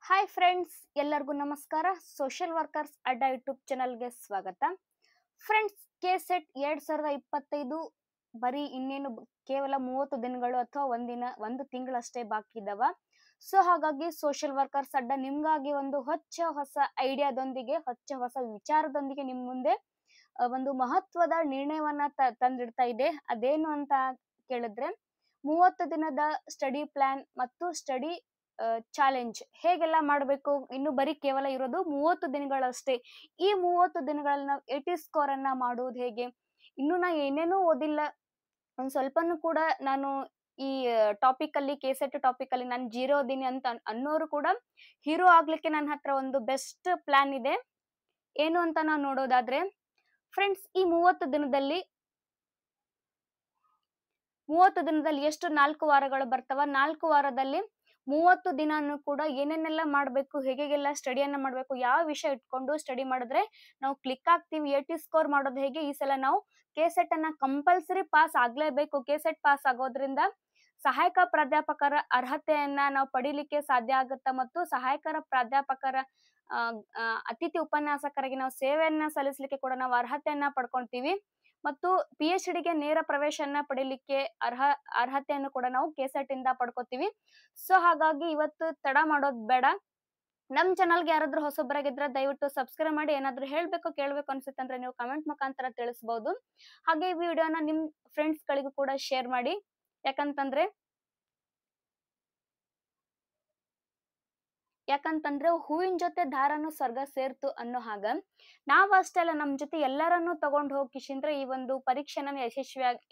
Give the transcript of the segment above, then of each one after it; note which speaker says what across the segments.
Speaker 1: Hi friends, ಎಲ್ಲರಿಗೂ ನಮಸ್ಕಾರ. Social workers ಅಡ್ಡ ಯೂಟ್ಯೂಬ್ ಚಾನಲ್ಗೆ ಸ್ವಾಗತ. ಫ್ರೆಂಡ್ಸ್, ಕೆಸೆಟ್ 2025 ಬರೀ ಇನ್ನೇನು ಕೇವಲ 30 ದಿನಗಳು ಅಥವಾ ಒಂದು ತಿಂಗಳಷ್ಟೇ ಬಾಕಿ ಇದಾವ. ಸೊ ಹಾಗಾಗಿ ಸೋಷಿಯಲ್ ವರ್ಕರ್ಸ್ ಅಡ್ಡ ನಿಮ್ಗಾಗಿ ಒಂದು ಹೊಸ ಐಡಿಯಾದೊಂದಿಗೆ, ಹೊಸ ವಿಚಾರದೊಂದಿಗೆ ನಿಮ್ ಮುಂದೆ ಒಂದು ಮಹತ್ವದ ನಿರ್ಣಯವನ್ನ ತಂದಿಡ್ತಾ ಇದೆ. ಅದೇನು ಅಂತ ಕೇಳಿದ್ರೆ, 30 ದಿನದ ಸ್ಟಡಿ ಪ್ಲಾನ್ ಮತ್ತು ಸ್ಟಡಿ ಚಾಲೆಂಜ್ ಹೇಗೆಲ್ಲ ಮಾಡಬೇಕು. ಇನ್ನು ಬರೀ ಕೇವಲ ಇರೋದು 30 ದಿನಗಳಷ್ಟೇ. ಈ 30 ದಿನಗಳಲ್ಲಿ ನಾವು 80 ಸ್ಕೋರ್ ಅನ್ನ ಮಾಡುವುದು ಹೇಗೆ, ಇನ್ನು ನಾ ಏನೇನೂ ಓದಿಲ್ಲ, ಒಂದ್ ಸ್ವಲ್ಪನೂ ಕೂಡ ನಾನು ಈ ಟಾಪಿಕ್ ಅಲ್ಲಿ ಕೆಸೆಟ್ ಟಾಪಿಕ್ ಅಲ್ಲಿ ನಾನು ಜೀರೋ ಓದಿನಿ ಅಂತ ಅನ್ನೋರು ಕೂಡ ಹೀರೋ ಆಗ್ಲಿಕ್ಕೆ ನನ್ನ ಹತ್ರ ಒಂದು ಬೆಸ್ಟ್ ಪ್ಲಾನ್ ಇದೆ. ಏನು ಅಂತ ನಾವು ನೋಡೋದಾದ್ರೆ ಫ್ರೆಂಡ್ಸ್, ಈ 30 ದಿನದಲ್ಲಿ ಎಷ್ಟು 4 ವಾರಗಳು ಬರ್ತಾವ. 4 ವಾರದಲ್ಲಿ 30 ದಿನಾನು ಕೂಡ ಏನೇನೆಲ್ಲ ಮಾಡ್ಬೇಕು, ಹೇಗೆಲ್ಲ ಸ್ಟಡಿಯನ್ನ ಮಾಡ್ಬೇಕು, ಯಾವ ವಿಷಯ ಇಟ್ಕೊಂಡು ಸ್ಟಡಿ ಮಾಡಿದ್ರೆ ನಾವು ಕ್ಲಿಕ್ ಆಗ್ತೀವಿ, 80 ಸ್ಕೋರ್ ಮಾಡೋದು ಹೇಗೆ. ಈ ಸಲ ನಾವು ಕೆಸೆಟ್ ಅನ್ನ ಕಂಪಲ್ಸರಿ ಪಾಸ್ ಆಗ್ಲೇಬೇಕು. ಕೆಸೆಟ್ ಪಾಸ್ ಆಗೋದ್ರಿಂದ ಸಹಾಯಕ ಪ್ರಾಧ್ಯಾಪಕರ ಅರ್ಹತೆಯನ್ನ ನಾವು ಪಡಿಲಿಕ್ಕೆ ಸಾಧ್ಯ ಆಗುತ್ತಾ, ಮತ್ತು ಸಹಾಯಕರ ಪ್ರಾಧ್ಯಾಪಕರ ಅತಿಥಿ ಉಪನ್ಯಾಸಕರಿಗೆ ನಾವು ಸೇವೆಯನ್ನ ಸಲ್ಲಿಸಲಿಕ್ಕೆ ಕೂಡ ನಾವು ಅರ್ಹತೆಯನ್ನ ಪಡ್ಕೊಂತೀವಿ. ಮತ್ತು PhD ಗೆ ನೇರ ಪ್ರವೇಶನ ಪಡಿಲಿಕ್ಕೆ ಅರ್ಹತೆಯನ್ನು ಕೂಡ ನಾವು ಕೆಸೆಟ್ ಇಂದ ಪಡ್ಕೋತೀವಿ. ಸೊ ಹಾಗಾಗಿ ಇವತ್ತು ತಡ ಮಾಡೋದ್ ಬೇಡ. ನಮ್ ಚಾನಲ್ಗೆ ಯಾರಾದ್ರೂ ಹೊಸಬರಾಗಿದ್ರೆ ದಯವಿಟ್ಟು ಸಬ್ಸ್ಕ್ರೈಬ್ ಮಾಡಿ. ಏನಾದ್ರೂ ಹೇಳ್ಬೇಕು ಕೇಳ್ಬೇಕು ಅನ್ಸುತ್ತಂದ್ರೆ ನೀವು ಕಮೆಂಟ್ ಮುಖಾಂತರ ತಿಳಿಸಬಹುದು. ಹಾಗೆ ಈ ವಿಡಿಯೋನ ನಿಮ್ ಫ್ರೆಂಡ್ಸ್ ಗಳಿಗೂ ಕೂಡ ಶೇರ್ ಮಾಡಿ. ಯಾಕಂತಂದ್ರೆ ಹೂವಿನ ಜೊತೆ ದಾರನು ಸ್ವರ್ಗ ಸೇರ್ತು ಅನ್ನೋ ಹಾಗ ನಾವ್ ಅಷ್ಟೇ ಅಲ್ಲ, ನಮ್ ಜೊತೆ ಎಲ್ಲರನ್ನು ತಗೊಂಡು ಹೋಗಿಸಿಂದ್ರೆ ಈ ಒಂದು ಪರೀಕ್ಷೆನ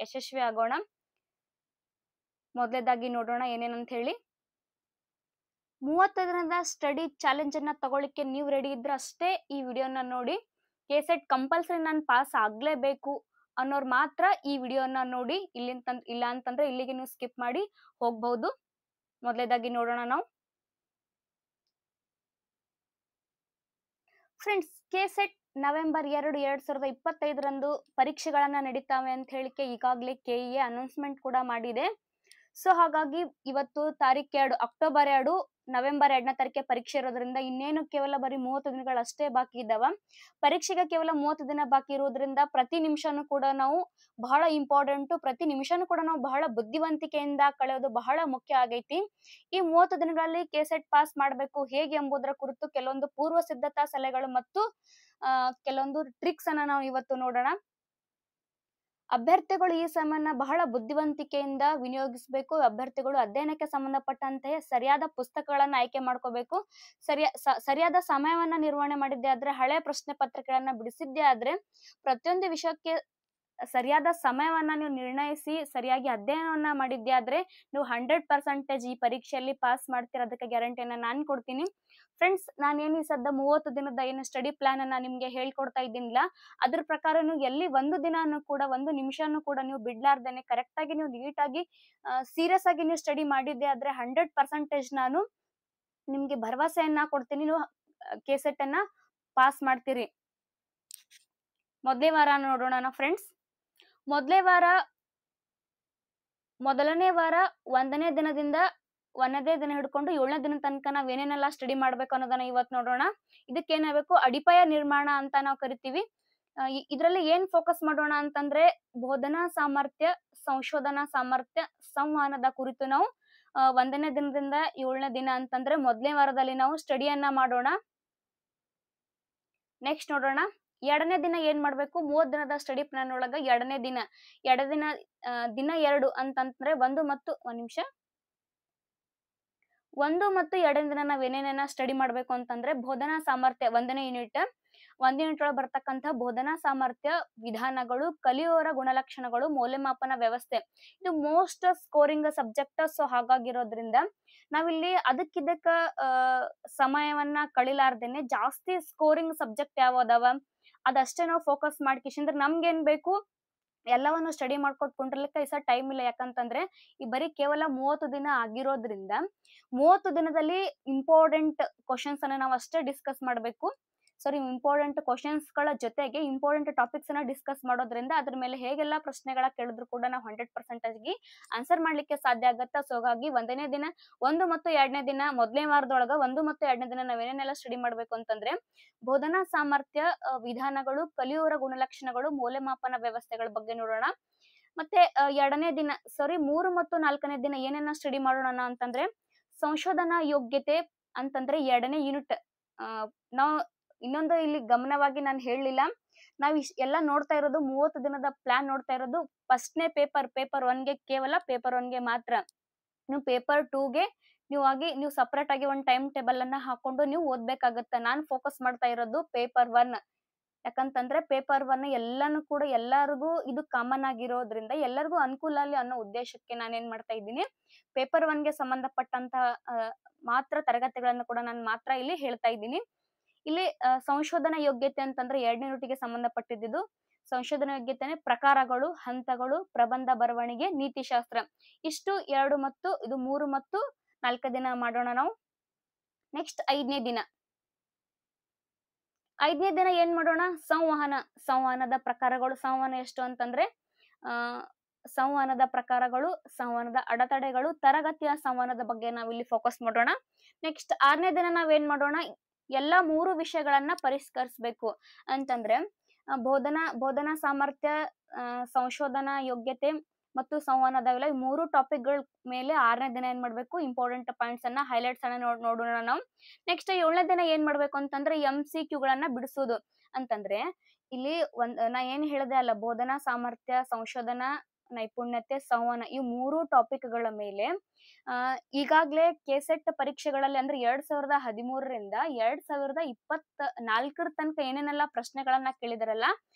Speaker 1: ಯಶಸ್ವಿ ಆಗೋಣ. ಮೊದಲೇದಾಗಿ ನೋಡೋಣ ಏನೇನಂತ ಹೇಳಿ. 30 ದಿನದ ಸ್ಟಡಿ ಚಾಲೆಂಜ್ ಅನ್ನ ತಗೊಳ್ಳಿಕ್ಕೆ ನೀವು ರೆಡಿ ಇದ್ರೆ ಅಷ್ಟೇ ಈ ವಿಡಿಯೋನ ನೋಡಿ. ಕೆಸೆಟ್ ಕಂಪಲ್ಸರಿ ನಾನು ಪಾಸ್ ಆಗ್ಲೇಬೇಕು ಅನ್ನೋರು ಮಾತ್ರ ಈ ವಿಡಿಯೋನ ನೋಡಿ. ಇಲ್ಲ ಅಂತಂದ್ರೆ ಇಲ್ಲಿಗೆ ನೀವು ಸ್ಕಿಪ್ ಮಾಡಿ ಹೋಗ್ಬಹುದು. ಮೊದಲೇದಾಗಿ ನೋಡೋಣ ನಾವು. ಫ್ರೆಂಡ್ಸ್, ಕೆಸೆಟ್ ನವೆಂಬರ್ 2, 2025 ಪರೀಕ್ಷೆಗಳನ್ನ ನಡೀತಾವೆ ಅಂತ ಹೇಳಿಕೆ ಈಗಾಗಲೇ KEA ಅನೌನ್ಸ್ಮೆಂಟ್ ಕೂಡ ಮಾಡಿದೆ. ಸೊ ಹಾಗಾಗಿ ಇವತ್ತು ತಾರೀಖ್ 2 ಅಕ್ಟೋಬರ್ 2 ನವೆಂಬರ್ 2ನೇ ತಾರೀಕಿಗೆ ಪರೀಕ್ಷೆ ಇರೋದ್ರಿಂದ ಇನ್ನೇನು ಕೇವಲ ಬರೀ 30 ದಿನಗಳಷ್ಟೇ ಬಾಕಿ ಇದ್ದಾವ. ಪರೀಕ್ಷೆಗೆ ಕೇವಲ 30 ದಿನ ಬಾಕಿ ಇರೋದ್ರಿಂದ ಪ್ರತಿ ನಿಮಿಷನೂ ಕೂಡ ನಾವು ಬಹಳ ಇಂಪಾರ್ಟೆಂಟ್, ಪ್ರತಿ ನಿಮಿಷನೂ ಕೂಡ ನಾವು ಬಹಳ ಬುದ್ಧಿವಂತಿಕೆಯಿಂದ ಕಳೆಯೋದು ಬಹಳ ಮುಖ್ಯ ಆಗೈತಿ. ಈ 30 ದಿನಗಳಲ್ಲಿ ಕೆಸೆಟ್ ಪಾಸ್ ಮಾಡಬೇಕು ಹೇಗೆ ಎಂಬುದರ ಕುರಿತು ಕೆಲವೊಂದು ಪೂರ್ವ ಸಿದ್ಧತಾ ಸಲಹೆಗಳು ಮತ್ತು ಕೆಲವೊಂದು ಟ್ರಿಕ್ಸ್ ಅನ್ನ ನಾವು ಇವತ್ತು ನೋಡೋಣ. ಅಭ್ಯರ್ಥಿಗಳು ಈ ಸಮಯನ ಬಹಳ ಬುದ್ಧಿವಂತಿಕೆಯಿಂದ ವಿನಿಯೋಗಿಸಬೇಕು. ಅಭ್ಯರ್ಥಿಗಳು ಅಧ್ಯಯನಕ್ಕೆ ಸಂಬಂಧಪಟ್ಟಂತೆ ಸರಿಯಾದ ಪುಸ್ತಕಗಳನ್ನ ಆಯ್ಕೆ ಮಾಡ್ಕೋಬೇಕು. ಸರಿಯಾದ ಸಮಯವನ್ನ ನಿರ್ವಹಣೆ ಮಾಡಿದ್ದೆ ಆದ್ರೆ, ಹಳೆ ಪ್ರಶ್ನೆ ಪತ್ರಿಕೆಗಳನ್ನ ಬಿಡಿಸಿದ್ದೆ ಆದ್ರೆ, ಪ್ರತಿಯೊಂದು ವಿಷಯಕ್ಕೆ ಸರಿಯಾದ ಸಮಯವನ್ನ ನೀವು ನಿರ್ಣಯಿಸಿ ಸರಿಯಾಗಿ ಅಧ್ಯಯನವನ್ನ ಮಾಡಿದ್ದೆ ಆದ್ರೆ ನೀವು 100% ಈ ಪರೀಕ್ಷೆಯಲ್ಲಿ ಪಾಸ್ ಮಾಡ್ತೀರ. ಅದಕ್ಕೆ ಗ್ಯಾರಂಟಿಯನ್ನ ನಾನು ಕೊಡ್ತೀನಿ. ಫ್ರೆಂಡ್ಸ್, ನಾನೇನು ಈ ಸದ್ದ 30 ದಿನದ ಏನು ಸ್ಟಡಿ ಪ್ಲಾನ್ ಅನ್ನ ನಿಮ್ಗೆ ಹೇಳ್ಕೊಡ್ತಾ ಇದ್ದೀನಿಲ್ಲ, ಅದ್ರ ಪ್ರಕಾರ ನೀವು ಎಲ್ಲಿ ಒಂದು ದಿನಾನು ಕೂಡ, ಒಂದು ನಿಮಿಷನೂ ಕೂಡ ನೀವು ಬಿಡ್ಲಾರ್ದೇನೆ ಕರೆಕ್ಟ್ ಆಗಿ ನೀವು ನೀಟಾಗಿ ಸೀರಿಯಸ್ ಆಗಿ ನೀವು ಸ್ಟಡಿ ಮಾಡಿದ್ದೆ ಆದ್ರೆ 100% ನಾನು ನಿಮ್ಗೆ ಭರವಸೆಯನ್ನ ಕೊಡ್ತೀನಿ, ನೀವು ಕೆಸೆಟ್ ಅನ್ನ ಪಾಸ್ ಮಾಡ್ತೀರಿ. ಮೊದಲನೇ ವಾರ ನೋಡೋಣ ಫ್ರೆಂಡ್ಸ್. ಮೊದಲನೇ ವಾರ 1ನೇ ದಿನದಿಂದ 1ನೇ ದಿನ ಹಿಡ್ಕೊಂಡು 7ನೇ ದಿನ ತನಕ ನಾವ್ ಏನೇನೆಲ್ಲ ಸ್ಟಡಿ ಮಾಡ್ಬೇಕು ಅನ್ನೋದನ್ನ ಇವತ್ತು ನೋಡೋಣ. ಇದಕ್ಕೆ ಏನಾಗಬೇಕು, ಅಡಿಪಾಯ ನಿರ್ಮಾಣ ಅಂತ ನಾವು ಕರಿತೀವಿ. ಇದ್ರಲ್ಲಿ ಏನ್ ಫೋಕಸ್ ಮಾಡೋಣ ಅಂತಂದ್ರೆ, ಬೋಧನಾ ಸಾಮರ್ಥ್ಯ, ಸಂಶೋಧನಾ ಸಾಮರ್ಥ್ಯ, ಸಂವಹನದ ಕುರಿತು ನಾವು 1ನೇ ದಿನದಿಂದ 7ನೇ ದಿನ ಅಂತಂದ್ರೆ ಮೊದಲನೇ ವಾರದಲ್ಲಿ ನಾವು ಸ್ಟಡಿಯನ್ನ ಮಾಡೋಣ. ನೆಕ್ಸ್ಟ್ ನೋಡೋಣ, 2ನೇ ದಿನ ಏನ್ ಮಾಡ್ಬೇಕು. 30 ದಿನದ ಸ್ಟಡಿ ಪ್ಲಾನ್ ಒಳಗ 2ನೇ ದಿನ ದಿನ 2 ಅಂತಂದ್ರೆ 1 ಮತ್ತು 2ನೇ ದಿನ ನಾವ್ ಏನೇನ ಸ್ಟಡಿ ಮಾಡ್ಬೇಕು ಅಂತಂದ್ರೆ, ಬೋಧನಾ ಸಾಮರ್ಥ್ಯ 1ನೇ ಯೂನಿಟ್ ಒಳಗೆ ಬರ್ತಕ್ಕಂಥ ಬೋಧನಾ ಸಾಮರ್ಥ್ಯ, ವಿಧಾನಗಳು, ಕಲಿಯುವವರ ಗುಣಲಕ್ಷಣಗಳು, ಮೌಲ್ಯಮಾಪನ ವ್ಯವಸ್ಥೆ. ಇದು ಮೋಸ್ಟ್ ಸ್ಕೋರಿಂಗ್ ಸಬ್ಜೆಕ್ಟ್. ಸೊ ಹಾಗಾಗಿರೋದ್ರಿಂದ ನಾವಿಲ್ಲಿ ಅದಕ್ಕಿದಕ್ಕ ಸಮಯವನ್ನ ಕಳಿಲಾರ್ದೇನೆ ಜಾಸ್ತಿ ಸ್ಕೋರಿಂಗ್ ಸಬ್ಜೆಕ್ಟ್ ಯಾವ ಅದಾವ ಅದಷ್ಟೇ ನಾವು ಫೋಕಸ್ ಮಾಡ್ಕಿಶಂದ್ರೆ ನಮ್ಗೇನ್ ಬೇಕು ಎಲ್ಲವನ್ನು ಸ್ಟಡಿ ಮಾಡ್ಕೊಟ್ ಕುಂಡ್ರಲಿಕ್ಕೆ ಈ ಟೈಮ್ ಇಲ್ಲ. ಯಾಕಂತಂದ್ರೆ ಈ ಬರೀ ಕೇವಲ 30 ದಿನ ಆಗಿರೋದ್ರಿಂದ 30 ದಿನದಲ್ಲಿ ಇಂಪಾರ್ಟೆಂಟ್ ಕ್ವಶನ್ಸ್ ಅನ್ನ ನಾವು ಅಷ್ಟೇ ಡಿಸ್ಕಸ್ ಮಾಡ್ಬೇಕು. ಸಾರಿ ಇಂಪಾರ್ಟೆಂಟ್ ಕ್ವಶನ್ಸ್ ಗಳ ಜೊತೆಗೆ ಇಂಪಾರ್ಟೆಂಟ್ ಟಾಪಿಕ್ಸ್ ಅನ್ನ ಡಿಸ್ಕಸ್ ಮಾಡೋದ್ರಿಂದ ಅದ್ರ ಮೇಲೆ ಹೇಗೆಲ್ಲ ಪ್ರಶ್ನೆಗಳ ಕೇಳಿದ್ರು ಕೂಡ ನಾವು 100% ಆನ್ಸರ್ ಮಾಡ್ಲಿಕ್ಕೆ ಸಾಧ್ಯ ಆಗತ್ತಾ. ಸೊ ಹಾಗಾಗಿ ಒಂದನೇ ದಿನ 1 ಮತ್ತು 2ನೇ ದಿನ ಮೊದಲನೇ ವಾರದೊಳಗ 1 ಮತ್ತು 2ನೇ ದಿನ ನಾವೇನೇನೆಲ್ಲ ಸ್ಟಡಿ ಮಾಡ್ಬೇಕು ಅಂತಂದ್ರೆ ಬೋಧನಾ ಸಾಮರ್ಥ್ಯ ವಿಧಾನಗಳು, ಕಲಿಯುವವರ ಗುಣಲಕ್ಷಣಗಳು, ಮೌಲ್ಯಮಾಪನ ವ್ಯವಸ್ಥೆಗಳ ಬಗ್ಗೆ ನೋಡೋಣ. ಮತ್ತೆ 2ನೇ ದಿನ 3 ಮತ್ತು 4ನೇ ದಿನ ಏನೇನ ಸ್ಟಡಿ ಮಾಡೋಣ ಅಂತಂದ್ರೆ ಸಂಶೋಧನಾ ಯೋಗ್ಯತೆ ಅಂತಂದ್ರೆ 2ನೇ ಯೂನಿಟ್. ನಾವು ಇನ್ನೊಂದು ಇಲ್ಲಿ ಗಮನವಾಗಿ ನಾನು ಹೇಳಲಿಲ್ಲ, ನಾವು ಎಲ್ಲ ನೋಡ್ತಾ ಇರೋದು 30 ದಿನದ ಪ್ಲಾನ್ ನೋಡ್ತಾ ಇರೋದು ಫಸ್ಟ್ನೇ ಪೇಪರ್ 1ಗೆ ಕೇವಲ ಪೇಪರ್ 1ಗೆ ಮಾತ್ರ. ನೀವು ಪೇಪರ್ 2ಗೆ ನೀವು ಸಪರೇಟ್ ಆಗಿ ಒಂದು ಟೈಮ್ ಟೇಬಲ್ ಅನ್ನ ಹಾಕೊಂಡು ನೀವು ಓದ್ಬೇಕಾಗತ್ತ. ನಾನು ಫೋಕಸ್ ಮಾಡ್ತಾ ಇರೋದು ಪೇಪರ್ 1, ಯಾಕಂತಂದ್ರೆ ಪೇಪರ್ 1 ಎಲ್ಲಾನು ಕೂಡ ಎಲ್ಲರಿಗೂ ಇದು ಕಾಮನ್ ಆಗಿರೋದ್ರಿಂದ ಎಲ್ಲರಿಗೂ ಅನುಕೂಲ ಆಗಲಿ ಅನ್ನೋ ಉದ್ದೇಶಕ್ಕೆ ನಾನು ಏನ್ ಮಾಡ್ತಾ ಇದ್ದೀನಿ, ಪೇಪರ್ 1ಗೆ ಸಂಬಂಧಪಟ್ಟಂತ ಮಾತ್ರ ತರಗತಿಗಳನ್ನು ಕೂಡ ನಾನು ಮಾತ್ರ ಇಲ್ಲಿ ಹೇಳ್ತಾ ಇದ್ದೀನಿ. ಇಲ್ಲಿ ಸಂಶೋಧನಾ ಯೋಗ್ಯತೆ ಅಂತಂದ್ರೆ 2ನೇ ಯೂನಿಟ್ಗೆ ಸಂಬಂಧಪಟ್ಟಿದ್ದು. ಸಂಶೋಧನಾ ಯೋಗ್ಯತೆ ಪ್ರಕಾರಗಳು, ಹಂತಗಳು, ಪ್ರಬಂಧ ಬರವಣಿಗೆ, ನೀತಿಶಾಸ್ತ್ರ. ಇಷ್ಟು 2 ಮತ್ತು ಇದು 3 ಮತ್ತು 4 ದಿನ ಮಾಡೋಣ ನಾವು. ನೆಕ್ಸ್ಟ್ 5ನೇ ದಿನ ಏನ್ ಮಾಡೋಣ, ಸಂವಹನದ ಪ್ರಕಾರಗಳು. ಸಂವಹನ ಎಷ್ಟು ಅಂತಂದ್ರೆ ಸಂವಹನದ ಪ್ರಕಾರಗಳು, ಸಂವಹನದ ಅಡೆತಡೆಗಳು, ತರಗತಿಯ ಸಂವಹನದ ಬಗ್ಗೆ ನಾವು ಇಲ್ಲಿ ಫೋಕಸ್ ಮಾಡೋಣ. ನೆಕ್ಸ್ಟ್ 6ನೇ ದಿನ ನಾವೇನ್ ಮಾಡೋಣ, ಎಲ್ಲಾ 3 ವಿಷಯಗಳನ್ನ ಪರಿಷ್ಕರಿಸಬೇಕು ಅಂತಂದ್ರೆ ಬೋಧನಾ ಸಾಮರ್ಥ್ಯ, ಸಂಶೋಧನಾ ಯೋಗ್ಯತೆ ಮತ್ತು ಸಂವಹನದ 3 ಟಾಪಿಕ್ಗಳ ಮೇಲೆ 6ನೇ ದಿನ ಏನ್ ಮಾಡ್ಬೇಕು, ಇಂಪಾರ್ಟೆಂಟ್ ಪಾಯಿಂಟ್ಸ್ ಅನ್ನ ಹೈಲೈಟ್ಸ್ ಅನ್ನ ನೋಡೋಣ ನಾವು. ನೆಕ್ಸ್ಟ್ 7ನೇ ದಿನ ಏನ್ ಮಾಡ್ಬೇಕು ಅಂತಂದ್ರೆ MCQ ಗಳನ್ನ ಬಿಡಿಸೋದು. ಅಂತಂದ್ರೆ ಇಲ್ಲಿ ನಾ ಏನ್ ಹೇಳಿದೆ ಅಲ್ಲ, ಬೋಧನಾ ಸಾಮರ್ಥ್ಯ, ಸಂಶೋಧನಾ ನೈಪುಣ್ಯತೆ, ಸಂವಹನ, ಈ 3 ಟಾಪಿಕ್ಗಳ ಮೇಲೆ ಈಗಾಗ್ಲೇ ಕೆಸೆಟ್ ಪರೀಕ್ಷೆಗಳಲ್ಲಿ ಅಂದ್ರೆ 2013ರಿಂದ 2024 ತನಕ ಏನೇನೆಲ್ಲ ಪ್ರಶ್ನೆಗಳನ್ನ ಕೇಳಿದಾರಲ್ಲ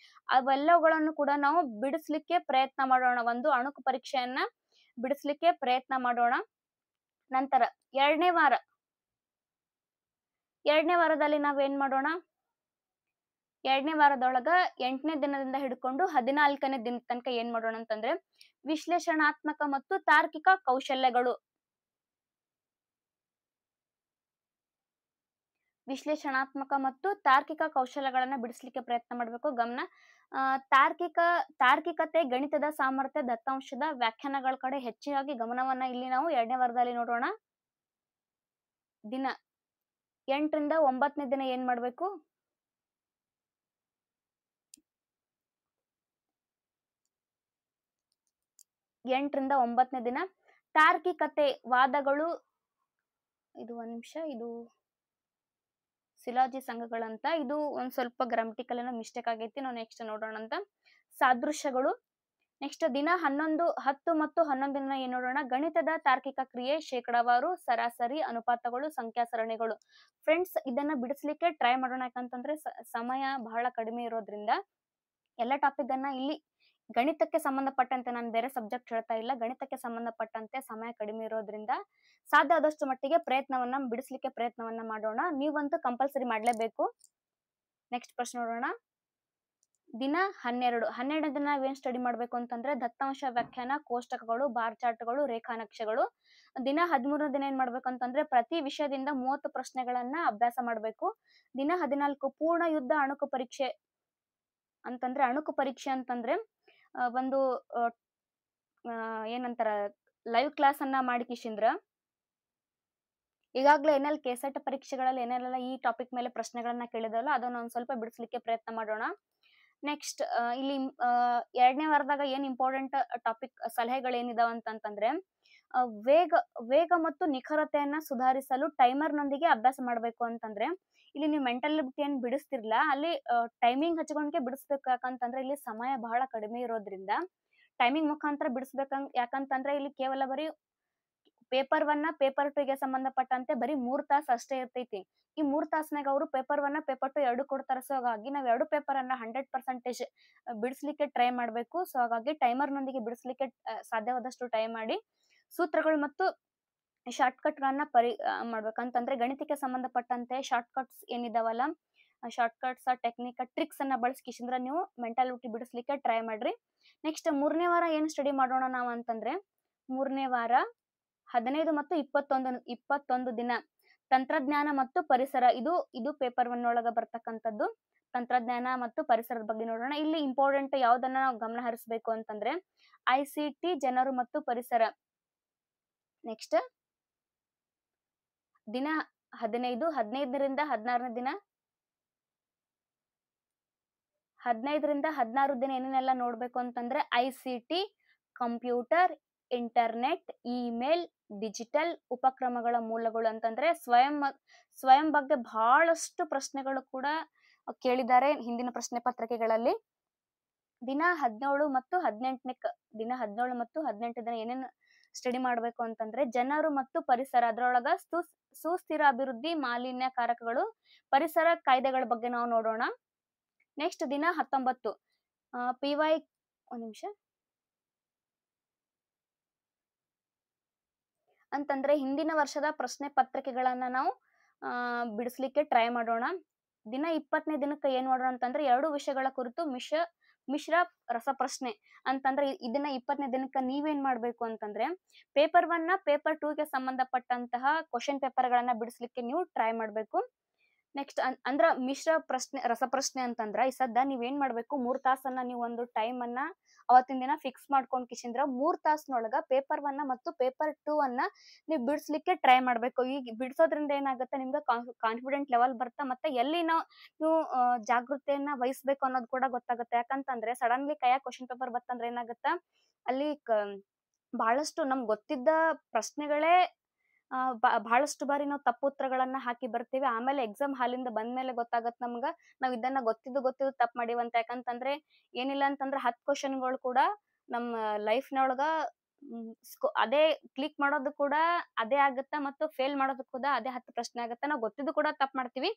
Speaker 1: ಅವೆಲ್ಲಗಳನ್ನು ಕೂಡ ನಾವು ಬಿಡಿಸ್ಲಿಕ್ಕೆ ಪ್ರಯತ್ನ ಮಾಡೋಣ. ಒಂದು ಅಣುಕು ಪರೀಕ್ಷೆಯನ್ನ ಬಿಡಿಸ್ಲಿಕ್ಕೆ ಪ್ರಯತ್ನ ಮಾಡೋಣ. ನಂತರ 2ನೇ ವಾರದಲ್ಲಿ ನಾವೇನ್ ಮಾಡೋಣ, 2ನೇ ವಾರದೊಳಗ 8ನೇ ದಿನದಿಂದ ಹಿಡ್ಕೊಂಡು 14ನೇ ದಿನದ ತನಕ ಏನ್ ಮಾಡೋಣ ಅಂತಂದ್ರೆ ವಿಶ್ಲೇಷಣಾತ್ಮಕ ಮತ್ತು ತಾರ್ಕಿಕ ಕೌಶಲ್ಯಗಳು. ವಿಶ್ಲೇಷಣಾತ್ಮಕ ಮತ್ತು ತಾರ್ಕಿಕ ಕೌಶಲ್ಯಗಳನ್ನ ಬಿಡಿಸ್ಲಿಕ್ಕೆ ಪ್ರಯತ್ನ ಮಾಡ್ಬೇಕು. ಗಮನ, ತಾರ್ಕಿಕತೆ, ಗಣಿತದ ಸಾಮರ್ಥ್ಯ, ದತ್ತಾಂಶದ ವ್ಯಾಖ್ಯಾನಗಳ ಕಡೆ ಹೆಚ್ಚಾಗಿ ಗಮನವನ್ನ ಇಲ್ಲಿ ನಾವು 2ನೇ ವಾರದಲ್ಲಿ ನೋಡೋಣ. ದಿನ 8ರಿಂದ 9ನೇ ದಿನ ಏನ್ ಮಾಡ್ಬೇಕು, ತಾರ್ಕಿಕತೆ, ವಾದಗಳು. ಇದು 1 ನಿಮಿಷ, ಇದು ಸಿಲಾಜಿ ಸಂಘಗಳಂತ, ಇದು ಒಂದ್ ಸ್ವಲ್ಪ ಗ್ರಾಮಟಿಕಲ್ ಏನೋ ಮಿಸ್ಟೇಕ್ ಆಗೈತಿ, ನಾವು ನೆಕ್ಸ್ಟ್ ನೋಡೋಣ ಅಂತ. ಸಾದೃಶ್ಯಗಳು. ನೆಕ್ಸ್ಟ್ ದಿನ 10 ಮತ್ತು 11 ದಿನ ಏನ್ ನೋಡೋಣ, ಗಣಿತದ ತಾರ್ಕಿಕ ಕ್ರಿಯೆ, ಶೇಕಡಾವಾರು, ಸರಾಸರಿ, ಅನುಪಾತಗಳು, ಸಂಖ್ಯಾ ಸರಣಿಗಳು. ಫ್ರೆಂಡ್ಸ್, ಇದನ್ನ ಬಿಡಿಸ್ಲಿಕ್ಕೆ ಟ್ರೈ ಮಾಡೋಣ, ಯಾಕಂತಂದ್ರೆ ಸಮಯ ಬಹಳ ಕಡಿಮೆ ಇರೋದ್ರಿಂದ ಎಲ್ಲ ಟಾಪಿಕ್ ಅನ್ನ ಇಲ್ಲಿ ಗಣಿತಕ್ಕೆ ಸಂಬಂಧಪಟ್ಟಂತೆ, ನಾನು ಬೇರೆ ಸಬ್ಜೆಕ್ಟ್ ಹೇಳ್ತಾ ಇಲ್ಲ, ಗಣಿತಕ್ಕೆ ಸಂಬಂಧಪಟ್ಟಂತೆ ಸಮಯ ಕಡಿಮೆ ಇರೋದ್ರಿಂದ ಸಾಧ್ಯ ಆದಷ್ಟು ಮಟ್ಟಿಗೆ ಬಿಡಿಸ್ಲಿಕ್ಕೆ ಪ್ರಯತ್ನವನ್ನ ಮಾಡೋಣ. ನೀವಂತೂ ಕಂಪಲ್ಸರಿ ಮಾಡ್ಲೇಬೇಕು. ನೆಕ್ಸ್ಟ್ ಪ್ರಶ್ನೆ ನೋಡೋಣ. ದಿನ 12ನೇ ದಿನ ನಾವೇನ್ ಸ್ಟಡಿ ಮಾಡ್ಬೇಕು ಅಂತಂದ್ರೆ ದತ್ತಾಂಶ ವ್ಯಾಖ್ಯಾನ, ಕೋಷ್ಟಕಗಳು, ಬಾರ್ ಚಾರ್ಟ್ಗಳು, ರೇಖಾನಕ್ಷೆಗಳು. ದಿನ 13ನೇ ದಿನ ಏನ್ ಮಾಡ್ಬೇಕು ಅಂತಂದ್ರೆ ಪ್ರತಿ ವಿಷಯದಿಂದ 30 ಪ್ರಶ್ನೆಗಳನ್ನ ಅಭ್ಯಾಸ ಮಾಡ್ಬೇಕು. ದಿನ 14 ಪೂರ್ಣ ಯುದ್ಧ ಅಣುಕು ಪರೀಕ್ಷೆ ಅಂತಂದ್ರೆ ಒಂದು ಏನಂತಾರ ಲೈವ್ ಕ್ಲಾಸ್ ಅನ್ನ ಮಾಡಿಕಿಶಿಂದ್ರ ಈಗಾಗ್ಲೇ ಏನೆಲ್ಲ ಕೆಸೆಟ್ ಪರೀಕ್ಷೆಗಳಲ್ಲಿ ಏನೆಲ್ಲ ಈ ಟಾಪಿಕ್ ಮೇಲೆ ಪ್ರಶ್ನೆಗಳನ್ನ ಕೇಳಿದಲ್ಲ ಅದನ್ನ ಒಂದ್ ಸ್ವಲ್ಪ ಬಿಡಿಸ್ಲಿಕ್ಕೆ ಪ್ರಯತ್ನ ಮಾಡೋಣ. ನೆಕ್ಸ್ಟ್ ಇಲ್ಲಿ 2ನೇ ವಾರದಾಗ ಏನ್ ಇಂಪಾರ್ಟೆಂಟ್ ಟಾಪಿಕ್ ಸಲಹೆಗಳು ಏನಿದಾವ ಅಂತಂದ್ರೆ ವೇಗ ಮತ್ತು ನಿಖರತೆಯನ್ನ ಸುಧಾರಿಸಲು ಟೈಮರ್ ನೊಂದಿಗೆ ಅಭ್ಯಾಸ ಮಾಡ್ಬೇಕು ಅಂತಂದ್ರೆ ಇಲ್ಲಿ ನೀವು ಮೆಂಟಲ್ ಏನ್ ಬಿಡಿಸ್ತಿರ್ಲಾ ಅಲ್ಲಿ ಟೈಮಿಂಗ್ ಹಚ್ಕೊಂಡ್ಕೆ ಬಿಡಿಸ್ಬೇಕು. ಯಾಕಂತಂದ್ರೆ ಇಲ್ಲಿ ಸಮಯ ಬಹಳ ಕಡಿಮೆ ಇರೋದ್ರಿಂದ ಟೈಮಿಂಗ್ ಮುಖಾಂತರ ಯಾಕಂತಂದ್ರೆ ಇಲ್ಲಿ ಕೇವಲ ಬರೀ ಪೇಪರ್ 1 ಪೇಪರ್ 2ಗೆ ಸಂಬಂಧಪಟ್ಟಂತೆ ಬರೀ 3 ತಾಸು ಅಷ್ಟೇ ಇರ್ತೈತಿ. ಈ 3 ತಾಸ್ನಾಗ ಅವರು ಪೇಪರ್ 1 ಪೇಪರ್ 2 ಎರಡು ಕೊಡ್ತಾರ. ಸೊ ಹಾಗಾಗಿ ನಾವ್ 2 ಪೇಪರ್ ಅನ್ನ 100% ಬಿಡಿಸ್ಲಿಕ್ಕೆ ಟ್ರೈ ಮಾಡ್ಬೇಕು. ಸೊ ಹಾಗಾಗಿ ಟೈಮರ್ ನೊಂದಿಗೆ ಬಿಡಿಸ್ಲಿಕ್ಕೆ ಸಾಧ್ಯವಾದಷ್ಟು ಟ್ರೈ ಮಾಡಿ ಸೂತ್ರಗಳು ಮತ್ತು ಶಾರ್ಟ್ ಕಟ್ ಗಳನ್ನ ಮಾಡ್ಬೇಕಂತಂದ್ರೆ ಗಣಿತಕ್ಕೆ ಸಂಬಂಧಪಟ್ಟಂತೆ ಶಾರ್ಟ್ ಕಟ್ಸ್ ಏನಿದಾವಲ್ಲ ಶಾರ್ಟ್ ಕಟ್ಸ್ ಟೆಕ್ನಿಕ್ ಟ್ರಿಕ್ಸ್ ಅನ್ನ ಬಳಸ್ಕಿಸಿಂದ್ರ ನೀವು ಮೆಂಟಾಲಿಟಿ ಬಿಡಿಸ್ಲಿಕ್ಕೆ ಟ್ರೈ ಮಾಡ್ರಿ. ನೆಕ್ಸ್ಟ್ 3ನೇ ವಾರ ಏನ್ ಸ್ಟಡಿ ಮಾಡೋಣ ನಾವು ಅಂತಂದ್ರೆ 3ನೇ ವಾರ 15 ಮತ್ತು 21 ದಿನ ತಂತ್ರಜ್ಞಾನ ಮತ್ತು ಪರಿಸರ, ಇದು ಪೇಪರ್ 1 ಒಳಗ ಬರ್ತಕ್ಕಂಥದ್ದು. ತಂತ್ರಜ್ಞಾನ ಮತ್ತು ಪರಿಸರದ ಬಗ್ಗೆ ನೋಡೋಣ. ಇಲ್ಲಿ ಇಂಪಾರ್ಟೆಂಟ್ ಯಾವ್ದನ್ನ ನಾವು ಗಮನ ಹರಿಸಬೇಕು ಅಂತಂದ್ರೆ ICT, ಜನರು ಮತ್ತು ಪರಿಸರ. ನೆಕ್ಸ್ಟ್ ದಿನ 15, 15ರಿಂದ 16ನೇ ದಿನ, 15ರಿಂದ 16 ದಿನ ಏನೇನೆಲ್ಲ ನೋಡ್ಬೇಕು ಅಂತಂದ್ರೆ ICT, computer, internet, email, digital ಉಪಕ್ರಮಗಳ ಮೂಲಗಳು ಅಂತಂದ್ರೆ ಸ್ವಯಂ ಬಗ್ಗೆ ಬಹಳಷ್ಟು ಪ್ರಶ್ನೆಗಳು ಕೂಡ ಕೇಳಿದ್ದಾರೆ ಹಿಂದಿನ ಪ್ರಶ್ನೆ ಪತ್ರಿಕೆಗಳಲ್ಲಿ. ದಿನ 17 ಮತ್ತು 18 ದಿನ ಏನೇನು ಸ್ಟಡಿ ಮಾಡ್ಬೇಕು ಅಂತಂದ್ರೆ ಜನರು ಮತ್ತು ಪರಿಸರ, ಅದರೊಳಗ ಸುಸ್ಥಿರ ಅಭಿವೃದ್ಧಿ, ಮಾಲಿನ್ಯಕಾರಕಗಳು, ಪರಿಸರ ಕಾಯ್ದೆಗಳ ಬಗ್ಗೆ ನಾವು ನೋಡೋಣ. ನೆಕ್ಸ್ಟ್ ದಿನ 19 PY, ಒಂದ್ ನಿಮಿಷ, ಅಂತಂದ್ರೆ ಹಿಂದಿನ ವರ್ಷದ ಪ್ರಶ್ನೆ ಪತ್ರಿಕೆಗಳನ್ನ ನಾವು ಬಿಡಿಸ್ಲಿಕ್ಕೆ ಟ್ರೈ ಮಾಡೋಣ. ದಿನ 20ನೇ ದಿನಕ್ಕೆ ಏನ್ ಮಾಡೋಣ ಅಂತಂದ್ರೆ 2 ವಿಷಯಗಳ ಕುರಿತು ಮಿಶ್ರ ರಸಪ್ರಶ್ನೆ ಅಂತಂದ್ರೆ ಇದನ್ನ 20ನೇ ದಿನಕ್ಕೆ ನೀವೇನ್ ಮಾಡ್ಬೇಕು ಅಂತಂದ್ರೆ ಪೇಪರ್ 1 ಪೇಪರ್ 2ಗೆ ಸಂಬಂಧಪಟ್ಟಂತಹ ಕ್ವಶನ್ ಪೇಪರ್ ಗಳನ್ನ ಬಿಡಿಸ್ಲಿಕ್ಕೆ ನೀವು ಟ್ರೈ ಮಾಡ್ಬೇಕು. ನೆಕ್ಸ್ಟ್ ಅಂದ್ರ ಮಿಶ್ರ ರಸಪ್ರಶ್ನೆ ಅಂತಂದ್ರ ಈ ಸದ್ದ ನೀವೇನ್ ಮಾಡ್ಬೇಕು, 3 ತಾಸನ್ನ ನೀವು ಒಂದು ಟೈಮ್ ಅನ್ನ ಅವತ್ತಿನ ದಿನ ಫಿಕ್ಸ್ ಮಾಡ್ಕೊಂಡ್ ಕಿಶಿಂದ್ರ 3 ತಾಸಿನೊಳಗ ಪೇಪರ್ 1 ಮತ್ತು ಪೇಪರ್ 2 ಅನ್ನ ನೀವು ಬಿಡಿಸ್ಲಿಕ್ಕೆ ಟ್ರೈ ಮಾಡ್ಬೇಕು. ಈಗ ಬಿಡಿಸೋದ್ರಿಂದ ಏನಾಗುತ್ತೆ, ನಿಮ್ಗೆ ಕಾನ್ಫಿಡೆಂಟ್ ಲೆವೆಲ್ ಬರ್ತಾ, ಮತ್ತೆ ಎಲ್ಲಿ ನೀವು ಜಾಗೃತೆಯನ್ನ ವಹಿಸ್ಬೇಕು ಅನ್ನೋದು ಕೂಡ ಗೊತ್ತಾಗುತ್ತೆ. ಯಾಕಂತಂದ್ರೆ ಸಡನ್ಲಿ ಕೈಯಾಗ ಕ್ವಶನ್ ಪೇಪರ್ ಬರ್ತಂದ್ರೆ ಏನಾಗುತ್ತ, ಅಲ್ಲಿ ಬಹಳಷ್ಟು ನಮ್ಗೆ ಗೊತ್ತಿದ್ದ ಪ್ರಶ್ನೆಗಳೇ ಬಹಳಷ್ಟು ಬಾರಿ ನಾವು ತಪ್ಪು ಉತ್ತರಗಳನ್ನ ಹಾಕಿ ಬರ್ತೀವಿ. ಆಮೇಲೆ ಎಕ್ಸಾಮ್ ಹಾಲಿಂದ ಬಂದ್ಮೇಲೆ ಗೊತ್ತಾಗತ್ ನಮ್ಗ ನಾವ್ ಇದನ್ನ ಗೊತ್ತಿದ್ದು ತಪ್ಪು ಮಾಡಿವಂತ. ಯಾಕಂತಂದ್ರೆ ಏನಿಲ್ಲ ಅಂತಂದ್ರೆ 10 ಕ್ವಶನ್ಗಳು ಕೂಡ ನಮ್ಮ ಲೈಫ್ನೊಳಗ ಅದೇ ಕ್ಲಿಕ್ ಮಾಡೋದು ಕೂಡ ಅದೇ ಆಗುತ್ತಾ, ಮತ್ತು ಫೇಲ್ ಮಾಡೋದು ಕೂಡ ಅದೇ 10 ಪ್ರಶ್ನೆ ಆಗುತ್ತೆ. ನಾವು ಗೊತ್ತಿದ್ದು ಕೂಡ ತಪ್ಪು ಮಾಡ್ತೀವಿ.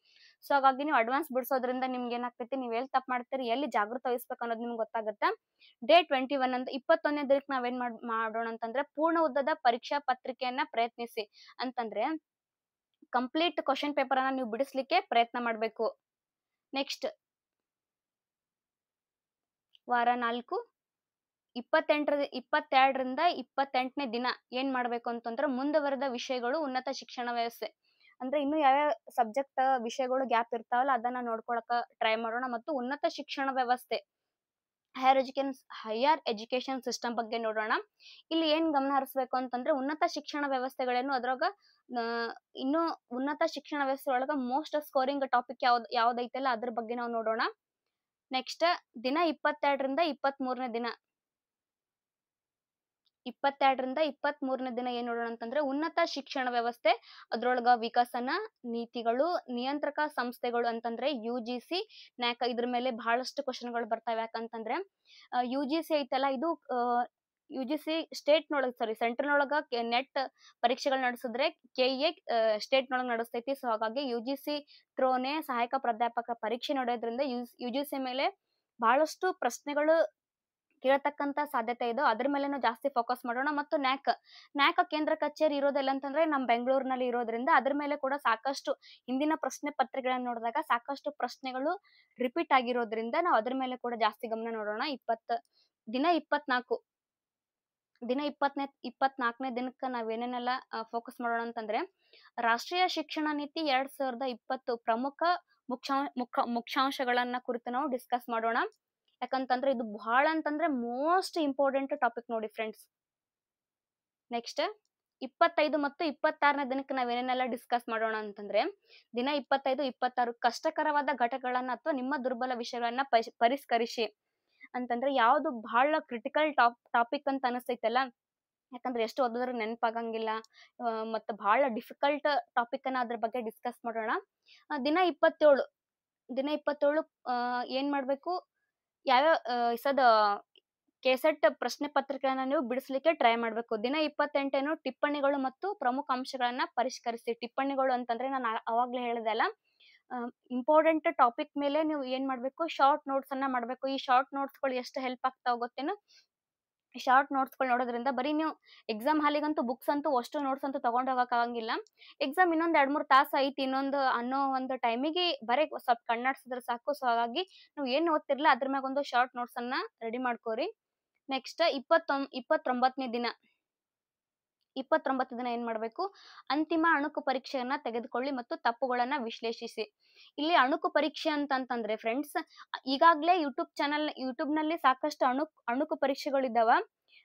Speaker 1: ಸೊ ಹಾಗಾಗಿ ನೀವು ಅಡ್ವಾನ್ಸ್ ಬಿಡಿಸೋದ್ರಿಂದ ನಿಮ್ಗೆ ಏನಾಗ್ತೈತಿ, ನೀವ್ ಎಲ್ಲಿ ತಪ್ಪು ಮಾಡ್ತೀರಿ, ಎಲ್ಲಿ ಜಾಗೃತ ವಹಿಸ್ಬೇಕು ಅನ್ನೋದು ನಿಮ್ಗೆ ಗೊತ್ತಾಗುತ್ತೆ. ಡೇ 21 ಅಂತ 21ನೇ ದಿನಕ್ಕೆ ನಾವೇನ್ ಮಾಡೋಣ ಅಂತಂದ್ರೆ ಪೂರ್ಣ ಉದ್ದದ ಪರೀಕ್ಷಾ ಪತ್ರಿಕೆಯನ್ನ ಪ್ರಯತ್ನಿಸಿ ಅಂತಂದ್ರೆ ಕಂಪ್ಲೀಟ್ ಕ್ವಶನ್ ಪೇಪರ್ ಅನ್ನ ನೀವು ಬಿಡಿಸ್ಲಿಕ್ಕೆ ಪ್ರಯತ್ನ ಮಾಡ್ಬೇಕು. ನೆಕ್ಸ್ಟ್ ವಾರ 4 22ರಿಂದ 28ನೇ ದಿನ ಏನ್ ಮಾಡ್ಬೇಕು ಅಂತಂದ್ರೆ ಮುಂದುವರೆದ ವಿಷಯಗಳು, ಉನ್ನತ ಶಿಕ್ಷಣ ವ್ಯವಸ್ಥೆ ಅಂದ್ರೆ ಇನ್ನು ಯಾವ್ಯಾವ ಸಬ್ಜೆಕ್ಟ್ ವಿಷಯಗಳು ಗ್ಯಾಪ್ ಇರ್ತಾವಲ್ಲ ಅದನ್ನ ನೋಡ್ಕೊಳಕ ಟ್ರೈ ಮಾಡೋಣ. ಮತ್ತು ಉನ್ನತ ಶಿಕ್ಷಣ ವ್ಯವಸ್ಥೆ, ಹೈಯರ್ ಎಜುಕೇಶನ್ ಸಿಸ್ಟಮ್ ಬಗ್ಗೆ ನೋಡೋಣ. ಇಲ್ಲಿ ಏನ್ ಗಮನ ಹರಿಸ್ಬೇಕು ಅಂತಂದ್ರೆ ಉನ್ನತ ಶಿಕ್ಷಣ ವ್ಯವಸ್ಥೆಗಳೇನು, ಅದ್ರಾಗ ಇನ್ನು ಉನ್ನತ ಶಿಕ್ಷಣ ವ್ಯವಸ್ಥೆ ಒಳಗ ಮೋಸ್ಟ್ ಸ್ಕೋರಿಂಗ್ ಟಾಪಿಕ್ ಯಾವ್ದೈತಲ್ಲ ಅದ್ರ ಬಗ್ಗೆ ನಾವು ನೋಡೋಣ. ನೆಕ್ಸ್ಟ್ ದಿನ 22ರಿಂದ 23ನೇ ದಿನ, 22ರಿಂದ 23ನೇ ದಿನ ಏನ್ ನೋಡೋಣ ಅಂತಂದ್ರೆ ಉನ್ನತ ಶಿಕ್ಷಣ ವ್ಯವಸ್ಥೆ, ಅದ್ರೊಳಗ ವಿಕಸನ ನೀತಿಗಳು, ನಿಯಂತ್ರಕ ಸಂಸ್ಥೆಗಳು ಅಂತಂದ್ರೆ UGC, NAC, ಇದ್ರ ಮೇಲೆ ಬಹಳಷ್ಟು ಕ್ವಶನ್ಗಳು ಬರ್ತಾವೆ. ಯಾಕಂತಂದ್ರೆ UGC ಐತಲ್ಲ, ಇದು UGC ಸೆಂಟ್ರಲ್ನೊಳಗ ನೆಟ್ ಪರೀಕ್ಷೆಗಳು ನಡೆಸಿದ್ರೆ KE ಸ್ಟೇಟ್ ನೊಳಗ ನಡೆಸ್ತೈತಿ. ಸೊ ಹಾಗಾಗಿ UGC ತ್ರೋನೆ ಸಹಾಯಕ ಪ್ರಾಧ್ಯಾಪಕ ಪರೀಕ್ಷೆ ನಡೆಯೋದ್ರಿಂದ UGC ಮೇಲೆ ಬಹಳಷ್ಟು ಪ್ರಶ್ನೆಗಳು ಕೇಳತಕ್ಕಂತ ಸಾಧ್ಯತೆ ಇದೆ. ಅದ್ರ ಮೇಲೆ ನಾವು ಜಾಸ್ತಿ ಫೋಕಸ್ ಮಾಡೋಣ. ಮತ್ತು NAC ಕೇಂದ್ರ ಕಚೇರಿ ಇರೋದೆಲ್ಲ ಅಂತಂದ್ರೆ ನಮ್ಮ ಬೆಂಗಳೂರಿನಲ್ಲಿ ಇರೋದ್ರಿಂದ ಅದ್ರ ಮೇಲೆ ಕೂಡ ಸಾಕಷ್ಟು ಹಿಂದಿನ ಪ್ರಶ್ನೆ ಪತ್ರಿಕೆಗಳನ್ನ ನೋಡಿದಾಗ ಸಾಕಷ್ಟು ಪ್ರಶ್ನೆಗಳು ರಿಪೀಟ್ ಆಗಿರೋದ್ರಿಂದ ನಾವು ಅದ್ರ ಮೇಲೆ ಕೂಡ ಜಾಸ್ತಿ ಗಮನ ನೋಡೋಣ. ದಿನ 24ನೇ ದಿನಕ್ಕೆ ನಾವೇನೇನೆಲ್ಲ ಫೋಕಸ್ ಮಾಡೋಣ ಅಂತಂದ್ರೆ ರಾಷ್ಟ್ರೀಯ ಶಿಕ್ಷಣ ನೀತಿ 2020 ಪ್ರಮುಖ ಮುಖ್ಯಾಂಶಗಳನ್ನ ಕುರಿತು ನಾವು ಡಿಸ್ಕಸ್ ಮಾಡೋಣ. ಯಾಕಂತಂದ್ರೆ ಇದು ಬಹಳ ಅಂತಂದ್ರೆ ಮೋಸ್ಟ್ ಇಂಪಾರ್ಟೆಂಟ್ ಟಾಪಿಕ್ ನೋಡಿ ಫ್ರೆಂಡ್ಸ್. ನೆಕ್ಸ್ಟ್ 25 ಮತ್ತು 26ನೇ ದಿನಕ್ಕೆ ನಾವೇನೇನೆಲ್ಲ ಡಿಸ್ಕಸ್ ಮಾಡೋಣ ಅಂತಂದ್ರೆ ದಿನ 25, 26 ಕಷ್ಟಕರವಾದ ಘಟಕಗಳನ್ನ ಅಥವಾ ನಿಮ್ಮ ದುರ್ಬಲ ವಿಷಯಗಳನ್ನ ಪರಿಷ್ಕರಿಸಿ ಅಂತಂದ್ರೆ ಯಾವ್ದು ಬಹಳ ಕ್ರಿಟಿಕಲ್ ಟಾಪಿಕ್ ಅಂತ ಅನಿಸ್ತೈತಲ್ಲ, ಯಾಕಂದ್ರೆ ಎಷ್ಟು ಓದಿದ್ರು ನೆನಪಾಗಂಗಿಲ್ಲ, ಮತ್ತೆ ಬಹಳ ಡಿಫಿಕಲ್ಟ್ ಟಾಪಿಕ್ ಅನ್ನ ಅದ್ರ ಬಗ್ಗೆ ಡಿಸ್ಕಸ್ ಮಾಡೋಣ. ದಿನ 27 ಏನ್ ಮಾಡ್ಬೇಕು, ಯಾವ್ಯಾವ ಕೆಸೆಟ್ ಪ್ರಶ್ನೆ ಪತ್ರಿಕೆಗಳನ್ನ ನೀವು ಬಿಡಿಸ್ಲಿಕ್ಕೆ ಟ್ರೈ ಮಾಡ್ಬೇಕು. ದಿನ 28 ಟಿಪ್ಪಣಿಗಳು ಮತ್ತು ಪ್ರಮುಖ ಅಂಶಗಳನ್ನ ಪರಿಷ್ಕರಿಸಿ. ಟಿಪ್ಪಣಿಗಳು ಅಂತಂದ್ರೆ ನಾನು ಅವಾಗ್ಲೇ ಹೇಳಿದೆಲ್ಲ, ಇಂಪಾರ್ಟೆಂಟ್ ಟಾಪಿಕ್ ಮೇಲೆ ನೀವು ಏನ್ ಮಾಡ್ಬೇಕು, ಶಾರ್ಟ್ ನೋಟ್ಸ್ ಅನ್ನ ಮಾಡ್ಬೇಕು. ಈ ಶಾರ್ಟ್ ನೋಟ್ಸ್ಗಳು ಎಷ್ಟು ಹೆಲ್ಪ್ ಆಗ್ತಾವ ಗೊತ್ತೇನು, ಶಾರ್ಟ್ ನೋಟ್ಸ್ಗಳು ನೋಡೋದ್ರಿಂದ ಬರೀ ನೀವು ಎಕ್ಸಾಮ್ ಹಾಲಿಗಂತೂ ಬುಕ್ಸ್ ಅಂತೂ ಅಷ್ಟು ನೋಟ್ಸ್ ಅಂತೂ ತಗೊಂಡ್ ಹೋಗಕ್ ಆಗಂಗಿಲ್ಲ. ಎಕ್ಸಾಮ್ ಇನ್ನೊಂದ್ 2-3 ತಾಸು ಐತಿ ಅನ್ನೋ ಒಂದು ಟೈಮಿಗೆ ಬರೀ ಸ್ವಲ್ಪ ಕಣ್ಣಾಡ್ಸಿದ್ರೆ ಸಾಕು. ಸೊ ಹಾಗಾಗಿ ನೀವು ಏನ್ ಓದ್ತಿರ್ಲಿಲ್ಲ ಅದ್ರ ಮ್ಯಾಗ ಒಂದು ಶಾರ್ಟ್ ನೋಟ್ಸ್ ಅನ್ನ ರೆಡಿ ಮಾಡ್ಕೋರಿ. ನೆಕ್ಸ್ಟ್ 29ನೇ ದಿನ 29 ದಿನ ಏನ್ ಮಾಡ್ಬೇಕು, ಅಂತಿಮ ಅಣುಕು ಪರೀಕ್ಷೆಯನ್ನ ತೆಗೆದುಕೊಳ್ಳಿ ಮತ್ತು ತಪ್ಪುಗಳನ್ನ ವಿಶ್ಲೇಷಿಸಿ. ಇಲ್ಲಿ ಅಣುಕು ಪರೀಕ್ಷೆ ಅಂತಂತಂದ್ರೆ ಫ್ರೆಂಡ್ಸ್, ಈಗಾಗ್ಲೇ ಯೂಟ್ಯೂಬ್ ನಲ್ಲಿ ಸಾಕಷ್ಟು ಅಣುಕು ಪರೀಕ್ಷೆಗಳಿದಾವ.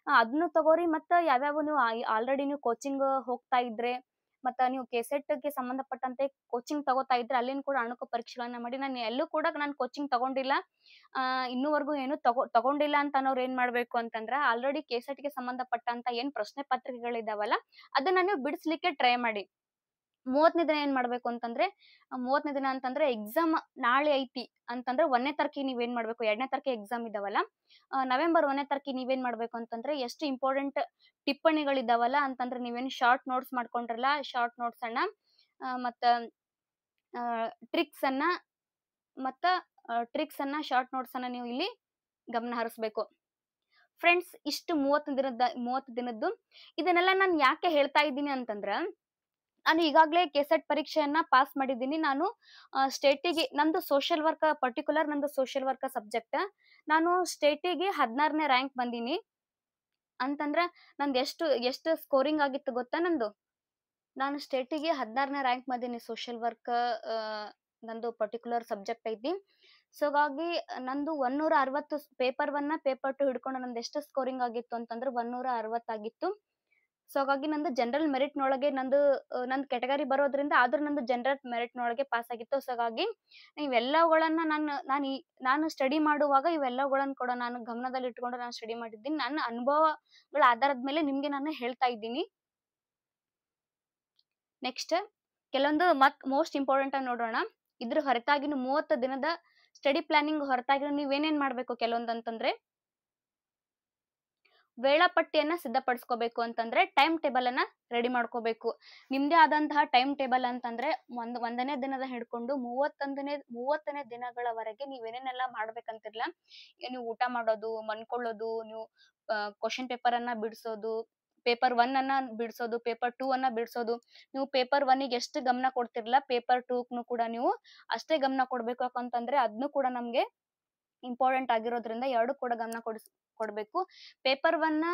Speaker 1: ಅದನ್ನು ತಗೋರಿ. ಮತ್ತ ಯಾವ್ಯಾವ ನೀವು ಆಲ್ರೆಡಿ ನೀವು ಕೋಚಿಂಗ್ ಹೋಗ್ತಾ ಇದ್ರೆ ಮತ್ತ ನೀವು ಕೆಸೆಟ್ ಗೆ ಸಂಬಂಧಪಟ್ಟಂತೆ ಕೋಚಿಂಗ್ ತಗೋತಾ ಇದ್ರೆ ಅಲ್ಲಿನ ಕೂಡ ಅಣುಕು ಪರೀಕ್ಷೆಗಳನ್ನ ಮಾಡಿ. ನಾನು ಎಲ್ಲೂ ಕೂಡ ನಾನು ಕೋಚಿಂಗ್ ತಗೊಂಡಿಲ್ಲ, ಇನ್ನೂವರೆಗೂ ಏನು ತಗೊಂಡಿಲ್ಲ ಅಂತ ಅನ್ನೋರು ಏನ್ ಮಾಡ್ಬೇಕು ಅಂತಂದ್ರ, ಆಲ್ರೆಡಿ ಕೆಸೆಟ್ ಗೆ ಸಂಬಂಧಪಟ್ಟಂತ ಏನ್ ಪ್ರಶ್ನೆ ಪತ್ರಿಕೆಗಳಿದಾವಲ್ಲ ಅದನ್ನ ನೀವು ಬಿಡಿಸ್ಲಿಕ್ಕೆ ಟ್ರೈ ಮಾಡಿ. 30ನೇ ದಿನ ಏನ್ ಮಾಡ್ಬೇಕು ಅಂತಂದ್ರೆ, 30ನೇ ದಿನ ಅಂತಂದ್ರೆ ಎಕ್ಸಾಮ್ ನಾಳೆ ಐತಿ ಅಂತಂದ್ರೆ 1ನೇ ತಾರೀಕಿಗೆ ನೀವೇನ್ ಮಾಡ್ಬೇಕು, 2ನೇ ತಾರೀಕಿಗೆ ಎಕ್ಸಾಮ್ ಇದಾವಲ್ಲ, ನವೆಂಬರ್ 1ನೇ ತಾರೀಕಿಗೆ ನೀವೇನ್ ಮಾಡ್ಬೇಕು ಅಂತಂದ್ರೆ, ಎಷ್ಟು ಇಂಪಾರ್ಟೆಂಟ್ ಟಿಪ್ಪಣಿಗಳಿದಾವಲ್ಲ ಅಂತಂದ್ರೆ ನೀವೇನು ಶಾರ್ಟ್ ನೋಟ್ಸ್ ಮಾಡ್ಕೊಂಡ್ರಲ್ಲ, ಶಾರ್ಟ್ ನೋಟ್ಸ್ ಅನ್ನ ಮತ್ತ ಟ್ರಿಕ್ಸ್ ಅನ್ನ ಶಾರ್ಟ್ ನೋಟ್ಸ್ ಅನ್ನ ನೀವು ಇಲ್ಲಿ ಗಮನ ಹರಿಸ್ಬೇಕು ಫ್ರೆಂಡ್ಸ್. ಇಷ್ಟು 30 ದಿನದ್ದು. ಇದನ್ನೆಲ್ಲ ನಾನು ಯಾಕೆ ಹೇಳ್ತಾ ಇದ್ದೀನಿ ಅಂತಂದ್ರ, ನಾನು ಈಗಾಗಲೇ ಕೆಸೆಟ್ ಪರೀಕ್ಷೆಯನ್ನ ಪಾಸ್ ಮಾಡಿದ್ದೀನಿ. ನಾನು ಸ್ಟೇಟಿಗೆ ನಂದು ಸೋಷಿಯಲ್ ವರ್ಕ್, ಪರ್ಟಿಕ್ಯುಲರ್ ನಂದು ಸೋಷಿಯಲ್ ವರ್ಕ್ ಸಬ್ಜೆಕ್ಟ್. ನಾನು ಸ್ಟೇಟಿಗೆ 16ನೇ ರ್ಯಾಂಕ್ ಬಂದೀನಿ ಅಂತಂದ್ರ ನಂದು ಎಷ್ಟು ಸ್ಕೋರಿಂಗ್ ಆಗಿತ್ತು ಗೊತ್ತಾ ನಂದು. ನಾನು ಸ್ಟೇಟಿಗೆ 16ನೇ ರ್ಯಾಂಕ್ ಬಂದೀನಿ. ಸೋಷಿಯಲ್ ವರ್ಕ್ ನಂದು ಪರ್ಟಿಕ್ಯುಲರ್ ಸಬ್ಜೆಕ್ಟ್ ಐತಿ. ಸೊ ಹಾಗಾಗಿ ನಂದು 160 ಪೇಪರ್ 1 ಪೇಪರ್ 2 ಹಿಡ್ಕೊಂಡು ನಂದು ಎಷ್ಟು ಸ್ಕೋರಿಂಗ್ ಆಗಿತ್ತು ಅಂತಂದ್ರೆ 160 ಆಗಿತ್ತು. ಸೊ ಹಾಗಾಗಿ ನಂದು ಜನರಲ್ ಮೆರಿಟ್ ನೊಳಗೆ ನಂದು ಕೆಟಗರಿ ಬರೋದ್ರಿಂದ ಆದ್ರೂ ನಂದು ಜನರಲ್ ಮೆರಿಟ್ ನೊಳಗೆ ಪಾಸ್ ಆಗಿತ್ತು. ಸೊ ಹಾಗಾಗಿ ಇವೆಲ್ಲವುಗಳನ್ನ ನಾನು ಸ್ಟಡಿ ಮಾಡುವಾಗ ಇವೆಲ್ಲವುಗಳನ್ನ ಕೂಡ ನಾನು ಗಮನದಲ್ಲಿ ಇಟ್ಕೊಂಡು ನಾನು ಸ್ಟಡಿ ಮಾಡಿದ್ದೀನಿ. ನನ್ನ ಅನುಭವಗಳ ಆಧಾರದ ಮೇಲೆ ನಿಮ್ಗೆ ನಾನು ಹೇಳ್ತಾ ಇದ್ದೀನಿ. ನೆಕ್ಸ್ಟ್ ಕೆಲವೊಂದು ಮೋಸ್ಟ್ ಇಂಪಾರ್ಟೆಂಟ್ ಆಗಿ ನೋಡೋಣ. ಇದ್ರ ಹೊರತಾಗಿನೂ 30 ದಿನದ ಸ್ಟಡಿ ಪ್ಲಾನಿಂಗ್ ಹೊರತಾಗಿನೂ ನೀವೇನೇನ್ ಮಾಡ್ಬೇಕು ಕೆಲವೊಂದು ಅಂತಂದ್ರೆ, ವೇಳಾಪಟ್ಟಿಯನ್ನ ಸಿದ್ಧಪಡಿಸ್ಕೋಬೇಕು ಅಂತಂದ್ರೆ ಟೈಮ್ ಟೇಬಲ್ ಅನ್ನ ರೆಡಿ ಮಾಡ್ಕೋಬೇಕು. ನಿಮ್ದೇ ಆದಂತಹ ಟೈಮ್ ಟೇಬಲ್ ಅಂತಂದ್ರೆ 1ನೇ ದಿನದ ಹಿಡ್ಕೊಂಡು 30ನೇ ದಿನಗಳವರೆಗೆ ನೀವೇನೇನೆಲ್ಲ ಮಾಡ್ಬೇಕಂತಿರ್ಲ, ನೀವು ಊಟ ಮಾಡೋದು, ಮನ್ಕೊಳ್ಳೋದು, ನೀವು ಕ್ವಶನ್ ಪೇಪರ್ ಅನ್ನ ಬಿಡಿಸೋದು, ಪೇಪರ್ 1 ಅನ್ನ ಬಿಡಿಸೋದು, ಪೇಪರ್ 2 ಅನ್ನ ಬಿಡಿಸೋದು. ನೀವು ಪೇಪರ್ 1ಗೆ ಎಷ್ಟು ಗಮನ ಕೊಡ್ತಿರ್ಲ ಪೇಪರ್ 2 ಕೂಡ ನೀವು ಅಷ್ಟೇ ಗಮನ ಕೊಡ್ಬೇಕು. ಯಾಕಂತಂದ್ರೆ ಅದನ್ನು ಕೂಡ ನಮ್ಗೆ ಇಂಪಾರ್ಟೆಂಟ್ ಆಗಿರೋದ್ರಿಂದ ಎರಡು ಕೂಡ ಗಮನ ಕೊಡ್ಬೇಕು. ಪೇಪರ್ 1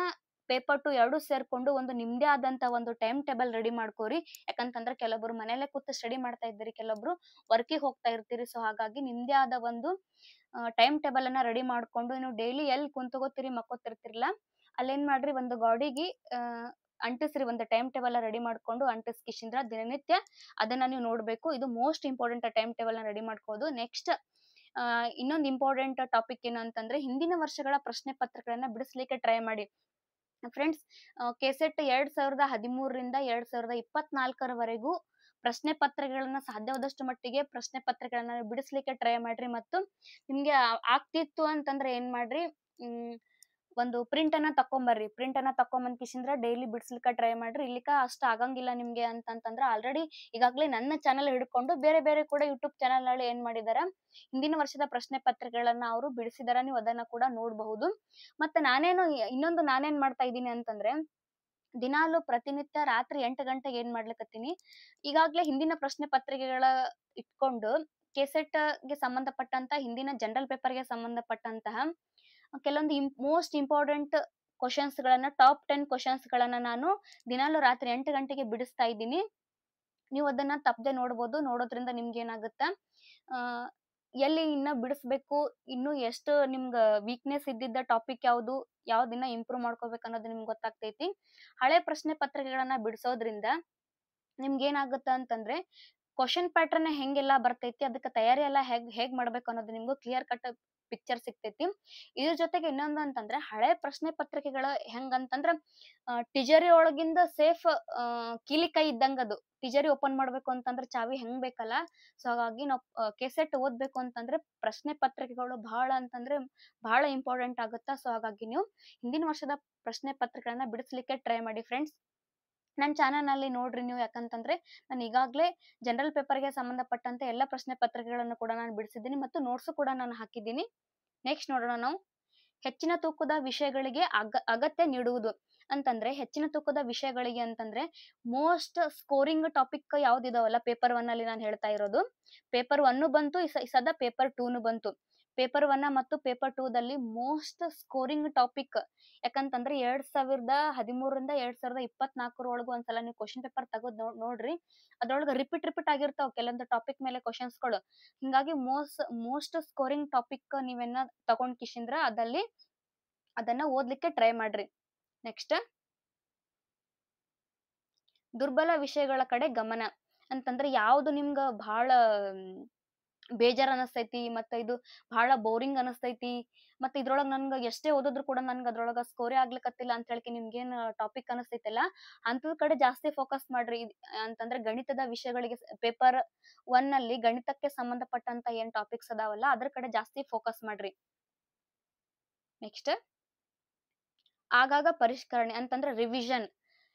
Speaker 1: ಪೇಪರ್ 2 ಎರಡು ಸೇರ್ಕೊಂಡು ಒಂದು ನಿಮ್ದೇ ಆದಂತ ಒಂದು ಟೈಮ್ ಟೇಬಲ್ ರೆಡಿ ಮಾಡ್ಕೋರಿ. ಯಾಕಂತಂದ್ರೆ ಕೆಲವೊಬ್ರು ಮನೇಲೆ ಕೂತು ಸ್ಟಡಿ ಮಾಡ್ತಾ ಇದ್ದೀರಿ, ಕೆಲವೊಬ್ರು ವರ್ಕಿಗೆ ಹೋಗ್ತಾ ಇರ್ತೀರಿ. ಸೊ ಹಾಗಾಗಿ ನಿಮ್ದೇ ಆದ ಒಂದು ಟೈಮ್ ಟೇಬಲ್ ಅನ್ನ ರೆಡಿ ಮಾಡ್ಕೊಂಡು ನೀವು ಡೈಲಿ ಎಲ್ಲಿ ಕುಂತ್ಕೋತೀರಿ ಮಕ್ಕೋತಿರ್ತಿರ್ಲ ಅಲ್ಲೇನ್ ಮಾಡ್ರಿ, ಒಂದು ಗಾಡಿಗೆ ಅಂಟಿಸ್ರಿ, ಒಂದು ಟೈಮ್ ಟೇಬಲ್ ರೆಡಿ ಮಾಡ್ಕೊಂಡು ಅಂಟಿಸ್ಕಿಶಿಂದ್ರ ದಿನನಿತ್ಯ ಅದನ್ನ ನೀವು ನೋಡ್ಬೇಕು. ಇದು ಮೋಸ್ಟ್ ಇಂಪಾರ್ಟೆಂಟ್ ಟೈಮ್ ಟೇಬಲ್ ನ ರೆಡಿ ಮಾಡ್ಕೋದು. ನೆಕ್ಸ್ಟ್ ಇನ್ನೊಂದು ಇಂಪಾರ್ಟೆಂಟ್ ಟಾಪಿಕ್ ಏನು ಅಂತಂದ್ರೆ, ಹಿಂದಿನ ವರ್ಷಗಳ ಪ್ರಶ್ನೆ ಪತ್ರಗಳನ್ನ ಬಿಡಿಸ್ಲಿಕ್ಕೆ ಟ್ರೈ ಮಾಡಿ ಫ್ರೆಂಡ್ಸ್. ಕೆಸೆಟ್ 2013ರಿಂದ 2024ರವರೆಗೂ ಪ್ರಶ್ನೆ ಪತ್ರಗಳನ್ನ ಸಾಧ್ಯವಾದಷ್ಟು ಮಟ್ಟಿಗೆ ಪ್ರಶ್ನೆ ಪತ್ರಗಳನ್ನ ಬಿಡಿಸ್ಲಿಕ್ಕೆ ಟ್ರೈ ಮಾಡ್ರಿ. ಮತ್ತು ನಿಮ್ಗೆ ಆಗ್ತಿತ್ತು ಅಂತಂದ್ರೆ ಏನ್ ಮಾಡ್ರಿ, ಒಂದು ಪ್ರಿಂಟ್ ಅನ್ನ ತಕೊಂಬರ್ರಿ. ಪ್ರಿಂಟ್ ಅನ್ನ ತಕೊಂಬಂದ್ಕಿಸಿಂದ್ರ ಡೈಲಿ ಬಿಡಿಸ್ಲಿಕ್ಕೆ ಟ್ರೈ ಮಾಡ್ರಿ. ಇಲ್ಲಿಕ ಅಷ್ಟ ಆಗಂಗಿಲ್ಲ ನಿಮ್ಗೆ ಅಂತಂತಂದ್ರ ಆಲ್ರೆಡಿ ಈಗಾಗಲೇ ನನ್ನ ಚಾನಲ್ ಹಿಡ್ಕೊಂಡು ಬೇರೆ ಕೂಡ ಯೂಟ್ಯೂಬ್ ಚಾನಲ್ ನಲ್ಲಿ ಏನ್ ಮಾಡಿದಾರ, ಹಿಂದಿನ ವರ್ಷದ ಪ್ರಶ್ನೆ ಪತ್ರಿಕೆಗಳನ್ನ ಅವರು ಬಿಡಿಸಿದಾರ. ನೀವು ಅದನ್ನ ಕೂಡ ನೋಡಬಹುದು. ಮತ್ತೆ ಇನ್ನೊಂದು ನಾನೇನ್ ಮಾಡ್ತಾ ಇದ್ದೀನಿ ಅಂತಂದ್ರೆ, ದಿನಾಲು ಪ್ರತಿನಿತ್ಯ ರಾತ್ರಿ 8 ಗಂಟೆಗೆ ಏನ್ ಮಾಡ್ಲಿಕತ್ತೀನಿ, ಈಗಾಗ್ಲೇ ಹಿಂದಿನ ಪ್ರಶ್ನೆ ಪತ್ರಿಕೆಗಳ ಇಟ್ಕೊಂಡು ಕೆಸೆಟ್ ಗೆ ಸಂಬಂಧಪಟ್ಟಂತ ಹಿಂದಿನ ಜನರಲ್ ಪೇಪರ್ ಗೆ ಸಂಬಂಧಪಟ್ಟಂತಹ ಕೆಲವೊಂದು ಮೋಸ್ಟ್ ಇಂಪಾರ್ಟೆಂಟ್ ಕ್ವಶನ್ಸ್ ಗಳನ್ನ, ಟಾಪ್ 10 ಕ್ವಶನ್ಸ್ ಗಳನ್ನ ನಾನು ದಿನಾಲು ರಾತ್ರಿ 8 ಗಂಟೆಗೆ ಬಿಡಿಸ್ತಾ ಇದ್ದೀನಿ. ನೀವು ಅದನ್ನ ತಪ್ಪದೆ ನೋಡ್ಬೋದು. ನೋಡೋದ್ರಿಂದ ನಿಮ್ಗೆ ಏನಾಗುತ್ತೆ, ಎಲ್ಲಿ ಇನ್ನ ಬಿಡಿಸ್ಬೇಕು, ಇನ್ನು ಎಷ್ಟು ನಿಮ್ಗ ವೀಕ್ನೆಸ್ ಇದ್ದಿದ್ದ ಟಾಪಿಕ್ ಯಾವ್ದಿನ್ನ ಇಂಪ್ರೂವ್ ಮಾಡ್ಕೋಬೇಕು ಅನ್ನೋದು ನಿಮ್ಗೆ ಗೊತ್ತಾಗ್ತೈತಿ. ಹಳೆ ಪ್ರಶ್ನೆ ಪತ್ರಿಕೆಗಳನ್ನ ಬಿಡಿಸೋದ್ರಿಂದ ನಿಮ್ಗೆ ಏನಾಗುತ್ತ ಅಂತಂದ್ರೆ, ಕ್ವಶನ್ ಪ್ಯಾಟರ್ನ್ ಹೆಂಗೆಲ್ಲ ಬರ್ತೈತಿ, ಅದಕ್ಕೆ ತಯಾರಿ ಎಲ್ಲ ಹೇಗ್ ಮಾಡ್ಬೇಕು ಅನ್ನೋದು ನಿಮ್ಗೂ ಕ್ಲಿಯರ್ ಕಟ್ ಪಿಕ್ಚರ್ ಸಿಗ್ತೈತಿ. ಇದ್ರ ಜೊತೆಗೆ ಇನ್ನೊಂದು ಅಂತಂದ್ರೆ, ಹಳೆ ಪ್ರಶ್ನೆ ಪತ್ರಿಕೆಗಳ ಹೆಂಗಂತಂದ್ರ ತಿಜೋರಿ ಒಳಗಿಂದ ಸೇಫ್ ಕೀಲಿಕೈ ಇದ್ದಂಗ ಅದು. ತಿಜೋರಿ ಓಪನ್ ಮಾಡ್ಬೇಕು ಅಂತಂದ್ರೆ ಚಾವಿ ಹೆಂಗ್ ಬೇಕಲ್ಲ, ಸೊ ಹಾಗಾಗಿ ನಾವು ಕೆಸೆಟ್ ಓದ್ಬೇಕು ಅಂತಂದ್ರೆ ಪ್ರಶ್ನೆ ಪತ್ರಿಕೆಗಳು ಬಹಳ ಇಂಪಾರ್ಟೆಂಟ್ ಆಗುತ್ತಾ. ಸೊ ಹಾಗಾಗಿ ನೀವು ಹಿಂದಿನ ವರ್ಷದ ಪ್ರಶ್ನೆ ಪತ್ರಿಕೆಗಳನ್ನ ಬಿಡಿಸ್ಲಿಕ್ಕೆ ಟ್ರೈ ಮಾಡಿ ಫ್ರೆಂಡ್ಸ್. ನನ್ನ ಚಾನಲ್ ನಲ್ಲಿ ನೋಡ್ರಿ ನೀವು. ಯಾಕಂತಂದ್ರೆ ನಾನು ಈಗಾಗಲೇ ಜನರಲ್ ಪೇಪರ್ಗೆ ಸಂಬಂಧಪಟ್ಟಂತೆ ಎಲ್ಲ ಪ್ರಶ್ನೆ ಪತ್ರಿಕೆಗಳನ್ನು ಕೂಡ ನಾನು ಬಿಡಿಸಿದ್ದೀನಿ ಮತ್ತು ನೋಟ್ಸ್ ಕೂಡ ನಾನು ಹಾಕಿದ್ದೀನಿ. ನೆಕ್ಸ್ಟ್ ನೋಡೋಣ ನಾವು, ಹೆಚ್ಚಿನ ತೂಕದ ವಿಷಯಗಳಿಗೆ ಅಗತ್ಯ ನೀಡುವುದು ಅಂತಂದ್ರೆ, ಹೆಚ್ಚಿನ ತೂಕದ ವಿಷಯಗಳಿಗೆ ಅಂತಂದ್ರೆ ಮೋಸ್ಟ್ ಸ್ಕೋರಿಂಗ್ ಟಾಪಿಕ್ ಯಾವ್ದಿದಾವಲ್ಲ ಪೇಪರ್ 1 ಅಲ್ಲಿ ನಾನು ಹೇಳ್ತಾ ಇರೋದು. ಪೇಪರ್ 1 ಬಂತು, ಸದಾ ಪೇಪರ್ 2 ಬಂತು. ಪೇಪರ್ 1 ಮತ್ತು ಪೇಪರ್ 2 ದಲ್ಲಿ ಮೋಸ್ಟ್ ಸ್ಕೋರಿಂಗ್ ಟಾಪಿಕ್. ಯಾಕಂತಂದ್ರೆ 2013ರಿಂದ 2024 ಒಳಗೆ ಒಂದ್ಸಲ ನೀವು ಕ್ವಶನ್ ಪೇಪರ್ ತೆಗೆದು ನೋಡ್ರಿ, ಅದ್ರೊಳಗೆ ರಿಪೀಟ್ ಆಗಿರ್ತಾವ ಕೆಲವೊಂದು ಟಾಪಿಕ್ ಮೇಲೆ ಕ್ವಶನ್ಸ್ಗಳು. ಹಿಂಗಾಗಿ ಮೋಸ್ಟ್ ಸ್ಕೋರಿಂಗ್ ಟಾಪಿಕ್ ನೀವೇನ ತಗೊಂಡ್ ಕಿಶಿಂದ್ರ ಅದನ್ನ ಓದ್ಲಿಕ್ಕೆ ಟ್ರೈ ಮಾಡ್ರಿ. ನೆಕ್ಸ್ಟ್, ದುರ್ಬಲ ವಿಷಯಗಳ ಕಡೆ ಗಮನ ಅಂತಂದ್ರೆ ಯಾವ್ದು ನಿಮ್ಗ ಬಹಳ ಬೇಜಾರ್ ಅನಸ್ತೈತಿ, ಮತ್ತೆ ಇದು ಬಹಳ ಬೋರಿಂಗ್ ಅನಸ್ತೈತಿ, ಮತ್ತೆ ಇದ್ರೊಳಗ ನನ್ಗ ಎಷ್ಟೇ ಓದಿದ್ರು ಕೂಡ ನನ್ಗ ಅದ್ರೊಳಗ ಸ್ಕೋರೇ ಆಗ್ಲಿಕ್ಕತ್ತಿಲ್ಲ ಅಂತ ಹೇಳಿ ನಿಮ್ಗೇನ್ ಟಾಪಿಕ್ ಅನಸ್ತೈತಲ್ಲ ಅಂತದ್ ಕಡೆ ಜಾಸ್ತಿ ಫೋಕಸ್ ಮಾಡ್ರಿ. ಅಂತಂದ್ರೆ ಗಣಿತದ ವಿಷಯಗಳಿಗೆ ಪೇಪರ್ 1 ನಲ್ಲಿ ಗಣಿತಕ್ಕೆ ಸಂಬಂಧಪಟ್ಟಂತ ಏನ್ ಟಾಪಿಕ್ಸ್ ಅದಾವಲ್ಲ ಅದ್ರ ಕಡೆ ಜಾಸ್ತಿ ಫೋಕಸ್ ಮಾಡ್ರಿ. ನೆಕ್ಸ್ಟ್, ಆಗಾಗ ಪರಿಷ್ಕರಣೆ ಅಂತಂದ್ರೆ ರಿವಿಷನ್.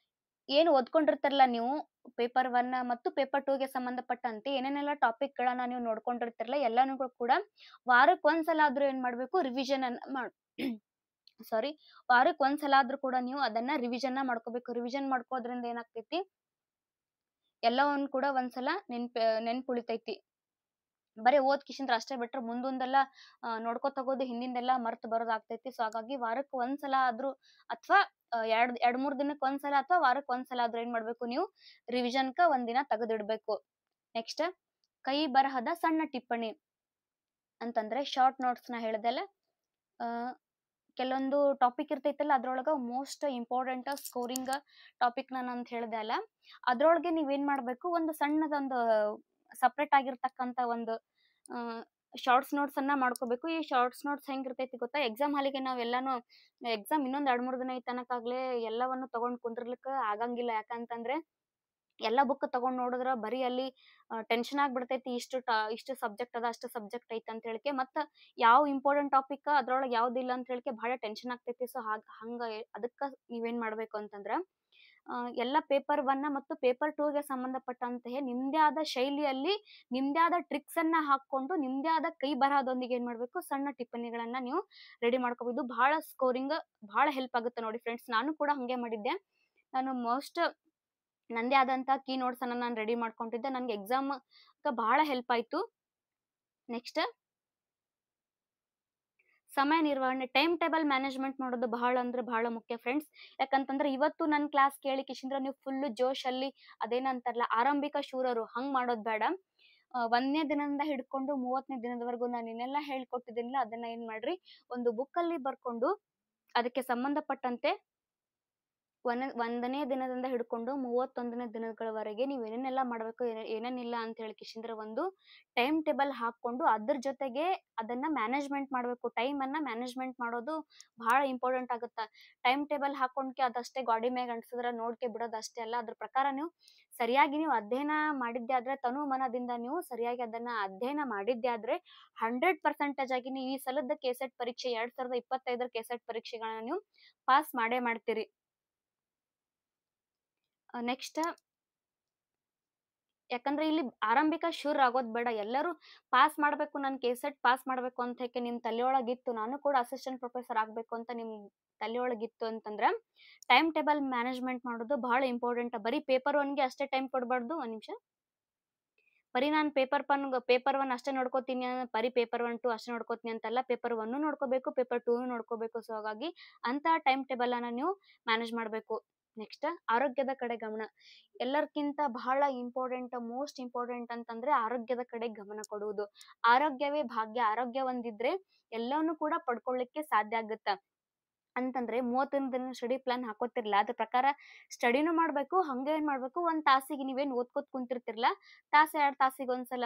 Speaker 1: ಏನು ಓದ್ಕೊಂಡಿರ್ತಾರಲ್ಲ ನೀವು ಪೇಪರ್ 1 ಮತ್ತು ಪೇಪರ್ 2 ಗೆ ಸಂಬಂಧಪಟ್ಟಂತೆ ಏನೇನೆಲ್ಲ ಟಾಪಿಕ್ ಗಳನ್ನ ನೀವು ನೋಡ್ಕೊಂಡಿರ್ತಿರಲ್ಲ ಎಲ್ಲಾನು ಕೂಡ ವಾರಕ್ಕೆ ಒಂದ್ಸಲ ಆದ್ರೂ ಏನ್ ಮಾಡ್ಬೇಕು, ರಿವಿಷನ್ ಅನ್ನ ಸಾರಿ ವಾರಕ್ಕೆ ಒಂದ್ಸಲ ಆದ್ರೂ ಕೂಡ ನೀವು ಅದನ್ನ ರಿವಿಷನ್ ಮಾಡ್ಕೋಬೇಕು. ರಿವಿಷನ್ ಮಾಡ್ಕೋದ್ರಿಂದ ಏನಾಗ್ತೈತಿ, ಎಲ್ಲವನ್ನು ಕೂಡ ಒಂದ್ಸಲ ನೆನ್ಪುಳಿತೈತಿ. ಬರೀ ಓದ್ ಕಿಶಿಂದ್ರ ಅಷ್ಟೇ ಬಿಟ್ರೆ ಮುಂದೆಲ್ಲ ನೋಡ್ಕೋತ ಹೋಗೋದು ಹಿಂದಿಂದೆಲ್ಲ ಮರ್ತು ಬರೋದು ಆಗ್ತೈತಿ. ಸೊ ಹಾಗಾಗಿ ವಾರಕ್ಕೆ ಒಂದ್ಸಲ ಆದ್ರೂ ಅಥವಾ ಎರಡ್ ಮೂರ್ ದಿನಕ್ಕೆ ಒಂದ್ಸಲ ಅಥವಾ ವಾರಕ್ಕೆ ಒಂದ್ಸಲ ಆದ್ರೂ ಏನ್ ಮಾಡ್ಬೇಕು, ನೀವು ರಿವಿಷನ್ಕ ಒಂದಿನ ತೆಗೆದಿಡ್ಬೇಕು. ನೆಕ್ಸ್ಟ್, ಕೈ ಬರಹದ ಸಣ್ಣ ಟಿಪ್ಪಣಿ ಅಂತಂದ್ರೆ ಶಾರ್ಟ್ ನೋಟ್ಸ್ ನ ಹೇಳ್ದಲ್ಲ, ಕೆಲವೊಂದು ಟಾಪಿಕ್ ಇರ್ತೈತಲ್ಲ ಅದ್ರೊಳಗ ಮೋಸ್ಟ್ ಇಂಪಾರ್ಟೆಂಟ್ ಸ್ಕೋರಿಂಗ್ ಟಾಪಿಕ್ ನಾನು ಹೇಳ್ದೆ ಅಲ್ಲ, ಅದ್ರೊಳಗೆ ನೀವೇನ್ ಮಾಡ್ಬೇಕು, ಒಂದು ಸಣ್ಣದೊಂದು ಸಪ್ರೇಟ್ ಆಗಿರ್ತಕ್ಕಂತ ಒಂದು ಶಾರ್ಟ್ಸ್ ನೋಟ್ಸ್ ಅನ್ನ ಮಾಡ್ಕೋಬೇಕು. ಈ ಶಾರ್ಟ್ಸ್ ನೋಟ್ಸ್ ಹೆಂಗಿರ್ತೈತಿ ಗೊತ್ತಾ, ಎಕ್ಸಾಮ್ ಹಾಲಿಗೆ ನಾವ್ ಎಲ್ಲಾನು ಎಕ್ಸಾಮ್ ಇನ್ನೊಂದ್ 2-3 ದಿನ ಐತನಕಾಗ್ಲೇ ಎಲ್ಲವನ್ನು ತಗೊಂಡ್ ಕುಂದ್ರಲಿಕ್ಕೆ ಆಗಂಗಿಲ್ಲ. ಯಾಕಂತಂದ್ರೆ ಎಲ್ಲಾ ಬುಕ್ ತಗೊಂಡ್ ನೋಡಿದ್ರ ಬರೀ ಅಲ್ಲಿ ಟೆನ್ಷನ್ ಆಗ್ಬಿಡ್ತೈತಿ, ಇಷ್ಟು ಸಬ್ಜೆಕ್ಟ್ ಅದ ಅಷ್ಟು ಸಬ್ಜೆಕ್ಟ್ ಐತಿ ಅಂತ ಹೇಳಿಕೆ, ಮತ್ತ ಯಾವ ಇಂಪಾರ್ಟೆಂಟ್ ಟಾಪಿಕ್ ಅದ್ರೊಳಗೆ ಯಾವ್ದಿಲ್ಲ ಅಂತ ಹೇಳಿಕೆ ಬಹಳ ಟೆನ್ಷನ್ ಆಗ್ತೈತಿ. ಸೊ ಹಂಗ ಅದಕ್ಕ ನೀವೇನ್ ಮಾಡ್ಬೇಕು ಅಂತಂದ್ರ ಎಲ್ಲ ಪೇಪರ್ 1 ಮತ್ತು ಪೇಪರ್ 2 ಗೆ ಸಂಬಂಧಪಟ್ಟಂತೆ ನಿಮ್ದೇ ಆದ ಶೈಲಿಯಲ್ಲಿ ನಿಮ್ದೇ ಆದ ಟ್ರಿಕ್ಸ್ ಅನ್ನ ಹಾಕೊಂಡು ನಿಮ್ದೇ ಆದ ಕೈ ಬರಹದೊಂದಿಗೆ ಏನ್ ಮಾಡ್ಬೇಕು, ಸಣ್ಣ ಟಿಪ್ಪಣಿಗಳನ್ನ ನೀವು ರೆಡಿ ಮಾಡ್ಕೋಬಹುದು. ಬಹಳ ಸ್ಕೋರಿಂಗ್ ಬಹಳ ಹೆಲ್ಪ್ ಆಗುತ್ತೆ ನೋಡಿ ಫ್ರೆಂಡ್ಸ್. ನಾನು ಕೂಡ ಹಂಗೆ ಮಾಡಿದ್ದೆ. ನಾನು ಮೋಸ್ಟ್ ನಂದೇ ಆದಂತ ಕೀ ನೋಟ್ಸ್ ಅನ್ನ ನಾನು ರೆಡಿ ಮಾಡ್ಕೊಂಡಿದ್ದೆ. ನನ್ಗೆ ಎಕ್ಸಾಮ್ ಬಹಳ ಹೆಲ್ಪ್ ಆಯ್ತು. ನೆಕ್ಸ್ಟ್, ಸಮಯ ನಿರ್ವಹಣೆ, ಟೈಮ್ ಟೇಬಲ್ ಮ್ಯಾನೇಜ್ಮೆಂಟ್ ಮಾಡೋದು ಬಹಳ ಅಂದ್ರೆ ಬಹಳ ಮುಖ್ಯ ಫ್ರೆಂಡ್ಸ್. ಯಾಕಂತಂದ್ರೆ ಇವತ್ತು ನನ್ನ ಕ್ಲಾಸ್ ಕೇಳಿ ಕಿಶಿಂದ್ರ ನೀವು ಫುಲ್ ಜೋಶ್ ಅಲ್ಲಿ ಅದೇನಂತಾರಲ್ಲ ಆರಂಭಿಕ ಶೂರರು ಹಂಗ್ ಮಾಡೋದ್ ಬೇಡ. 1ನೇ ದಿನದಿಂದ ಹಿಡ್ಕೊಂಡು 30ನೇ ದಿನದವರೆಗೂ ನಾನು ಏನೆಲ್ಲ ಹೇಳ್ಕೊಟ್ಟಿದ್ದೀನಿಲ್ಲ ಅದನ್ನ ಏನ್ ಮಾಡ್ರಿ, ಒಂದು ಬುಕ್ ಅಲ್ಲಿ ಬರ್ಕೊಂಡು ಅದಕ್ಕೆ ಸಂಬಂಧಪಟ್ಟಂತೆ 1ನೇ ದಿನದಿಂದ ಹಿಡ್ಕೊಂಡು 31ನೇ ದಿನಗಳವರೆಗೆ ನೀವು ಏನೇನೆಲ್ಲ ಮಾಡ್ಬೇಕು ಏನೇನಿಲ್ಲ ಅಂತ ಹೇಳಿ ಕಿಶಿಂದ್ರ ಒಂದು ಟೈಮ್ ಟೇಬಲ್ ಹಾಕೊಂಡು ಅದ್ರ ಜೊತೆಗೆ ಅದನ್ನ ಮ್ಯಾನೇಜ್ಮೆಂಟ್ ಮಾಡ್ಬೇಕು. ಟೈಮ್ ಅನ್ನ ಮ್ಯಾನೇಜ್ಮೆಂಟ್ ಮಾಡೋದು ಬಹಳ ಇಂಪಾರ್ಟೆಂಟ್ ಆಗುತ್ತ. ಟೈಮ್ ಟೇಬಲ್ ಹಾಕೊಂಡ್ಕೆ ಅದಷ್ಟೇ ಗಾಡಿ ಮ್ಯಾಗ ಅನ್ಸಿದ್ರ ನೋಡ್ಕೆ ಬಿಡೋದು ಅಷ್ಟೇ ಅಲ್ಲ, ಅದ್ರ ಪ್ರಕಾರ ನೀವು ಸರಿಯಾಗಿ ನೀವು ಅಧ್ಯಯನ ಮಾಡಿದ್ದೆ ಆದ್ರೆ, ತನು ಮನದಿಂದ ನೀವು ಸರಿಯಾಗಿ ಅದನ್ನ ಅಧ್ಯಯನ ಮಾಡಿದ್ದೆ ಆದ್ರೆ 100% ಆಗಿ ನೀವು ಈ ಸಲದ ಕೆಸೆಟ್ ಪರೀಕ್ಷೆ 2025 ಕೆಸೆಟ್ ಪರೀಕ್ಷೆಗಳನ್ನ ನೀವು ಪಾಸ್ ಮಾಡೇ ಮಾಡ್ತೀರಿ. ನೆಕ್ಸ್ಟ್, ಯಾಕಂದ್ರೆ ಇಲ್ಲಿ ಆರಂಭಿಕ ಶೂರ್ ಆಗೋದ್ ಬೇಡ, ಎಲ್ಲರೂ ಪಾಸ್ ಮಾಡ್ಬೇಕು, ನನ್ ಕೆಸೆಟ್ ಪಾಸ್ ಮಾಡ್ಬೇಕು ಅಂತ ಹೇಳಿ ನಿಮ್ ತಲೆಯೊಳಗಿತ್ತು, ನಾನು ಕೂಡ ಅಸಿಸ್ಟೆಂಟ್ ಪ್ರೊಫೆಸರ್ ಆಗ್ಬೇಕು ಅಂತ ನಿಮ್ ತಲೆಯೊಳಗಿತ್ತು ಅಂತಂದ್ರ ಟೈಮ್ ಟೇಬಲ್ ಮ್ಯಾನೇಜ್ಮೆಂಟ್ ಮಾಡೋದು ಬಹಳ ಇಂಪಾರ್ಟೆಂಟ್. ಬರೀ ಪೇಪರ್ 1ಗೆ ಅಷ್ಟೇ ಟೈಮ್ ಕೊಡ್ಬಾರ್ದು. ಒಂದ್ ನಿಮಿಷ, ಬರೀ ನಾನು ಪೇಪರ್ 1 ಅಷ್ಟೇ ನೋಡ್ಕೋತೀನಿ, ಬರೀ ಪೇಪರ್ 1, 2 ಅಷ್ಟೇ ನೋಡ್ಕೋತೀನಿ ಅಂತಲ್ಲ, ಪೇಪರ್ 1 ನೋಡ್ಕೋಬೇಕು, ಪೇಪರ್ 2 ನೋಡ್ಕೋಬೇಕು. ಸೊ ಹಾಗಾಗಿ ಅಂತ ಟೈಮ್ ಟೇಬಲ್ ಅನ್ನ ನೀವು ಮ್ಯಾನೇಜ್ ಮಾಡ್ಬೇಕು. ನೆಕ್ಸ್ಟ್, ಆರೋಗ್ಯದ ಕಡೆ ಗಮನ. ಎಲ್ಲರ್ಕಿಂತ ಬಹಳ ಇಂಪಾರ್ಟೆಂಟ್, ಮೋಸ್ಟ್ ಇಂಪಾರ್ಟೆಂಟ್ ಅಂತಂದ್ರೆ ಆರೋಗ್ಯದ ಕಡೆ ಗಮನ ಕೊಡುವುದು. ಆರೋಗ್ಯವೇ ಭಾಗ್ಯ. ಆರೋಗ್ಯ ಒಂದಿದ್ರೆ ಎಲ್ಲವನ್ನೂ ಕೂಡ ಪಡ್ಕೊಳ್ಳಿಕ್ಕೆ ಸಾಧ್ಯ ಆಗುತ್ತ. ಅಂತಂದ್ರೆ 30 ದಿನ ಸ್ಟಡಿ ಪ್ಲಾನ್ ಹಾಕೋತಿರ್ಲ, ಅದ್ರ ಪ್ರಕಾರ ಸ್ಟಡಿನೂ ಮಾಡ್ಬೇಕು, ಹಂಗ ಏನ್ ಮಾಡ್ಬೇಕು, ಒಂದ್ ತಾಸಿಗೆ ನೀವೇನ್ ಓದ್ಕೋತ್ ಕುಂತಿರ್ತಿರ್ಲ, ತಾಸ 2 ತಾಸಿಗೆ ಒಂದ್ಸಲ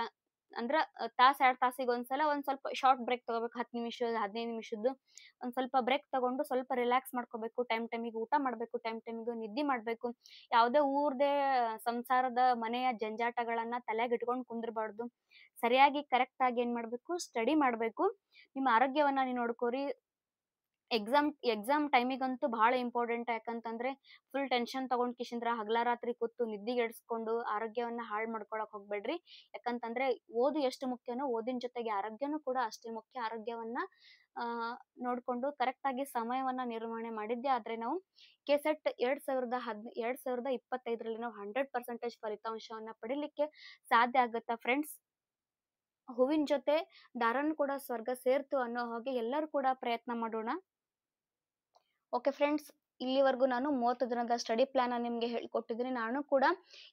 Speaker 1: ಅಂದ್ರ ತಾಸ 2 ತಾಸಿಗೆ ಒಂದ್ಸಲ ಒಂದ್ ಸ್ವಲ್ಪ ಶಾರ್ಟ್ ಬ್ರೇಕ್ ತಗೋಬೇಕು. 10 ನಿಮಿಷ 15 ನಿಮಿಷದ್ದು ಒಂದ್ ಸ್ವಲ್ಪ ಬ್ರೇಕ್ ತಗೊಂಡು ಸ್ವಲ್ಪ ರಿಲ್ಯಾಕ್ಸ್ ಮಾಡ್ಕೋಬೇಕು. ಟೈಮಿಗೆ ಊಟ ಮಾಡ್ಬೇಕು, ಟೈಮಿಗೆ ನಿದ್ದೆ ಮಾಡ್ಬೇಕು. ಯಾವ್ದೇ ಊರ್ದೇ ಸಂಸಾರದ ಮನೆಯ ಜಂಜಾಟಗಳನ್ನ ತಲೆಗೆ ಇಟ್ಕೊಂಡು ಕುಂದ್ರಬಾರ್ದು. ಸರಿಯಾಗಿ ಕರೆಕ್ಟ್ ಆಗಿ ಏನ್ ಮಾಡ್ಬೇಕು, ಸ್ಟಡಿ ಮಾಡ್ಬೇಕು. ನಿಮ್ಮ ಆರೋಗ್ಯವನ್ನ ನೀವು ನೋಡ್ಕೋರಿ. ಎಕ್ಸಾಮ್ ಟೈಮಿಗಂತೂ ಬಹಳ ಇಂಪಾರ್ಟೆಂಟ್. ಯಾಕಂತಂದ್ರೆ ಫುಲ್ ಟೆನ್ಷನ್ ತಗೊಂಡ್ ಕಿಶಿಂದ್ರ ಹಗಲ ರಾತ್ರಿ ಕೂತು ನಿದ್ದಿಗೆಡ್ಸ್ಕೊಂಡು ಆರೋಗ್ಯವನ್ನ ಹಾಳು ಮಾಡ್ಕೊಳಕ್ ಹೋಗ್ಬೇಡ್ರಿ. ಯಾಕಂತಂದ್ರೆ ಓದು ಎಷ್ಟು ಮುಖ್ಯನೋ ಓದಿನ ಜೊತೆಗೆ ಆರೋಗ್ಯನೂ ಕೂಡ ಅಷ್ಟೇ ಮುಖ್ಯ. ಆರೋಗ್ಯವನ್ನ ನೋಡ್ಕೊಂಡು ಕರೆಕ್ಟ್ ಆಗಿ ಸಮಯವನ್ನ ನಿರ್ವಹಣೆ ಮಾಡಿದ್ದೆ ಆದ್ರೆ ನಾವು ಕೆಸೆಟ್ 2025ರಲ್ಲಿ ನಾವು 100% ಫಲಿತಾಂಶವನ್ನ ಪಡಿಲಿಕ್ಕೆ ಸಾಧ್ಯ ಆಗುತ್ತಾ ಫ್ರೆಂಡ್ಸ್. ಹೂವಿನ ಜೊತೆ ದಾರನು ಕೂಡ ಸ್ವರ್ಗ ಸೇರ್ತು ಅನ್ನೋ ಹಾಗೆ ಎಲ್ಲರೂ ಕೂಡ ಪ್ರಯತ್ನ ಮಾಡೋಣ. ಓಕೆ ಫ್ರೆಂಡ್ಸ್, ಇಲ್ಲಿವರೆಗೂ ನಾನು 30 ದಿನದ ಸ್ಟಡಿ ಪ್ಲಾನ್ ನಿಮ್ಗೆ ಹೇಳ್ಕೊಟ್ಟಿದ್ದೀನಿ. ನಾನು ಕೂಡ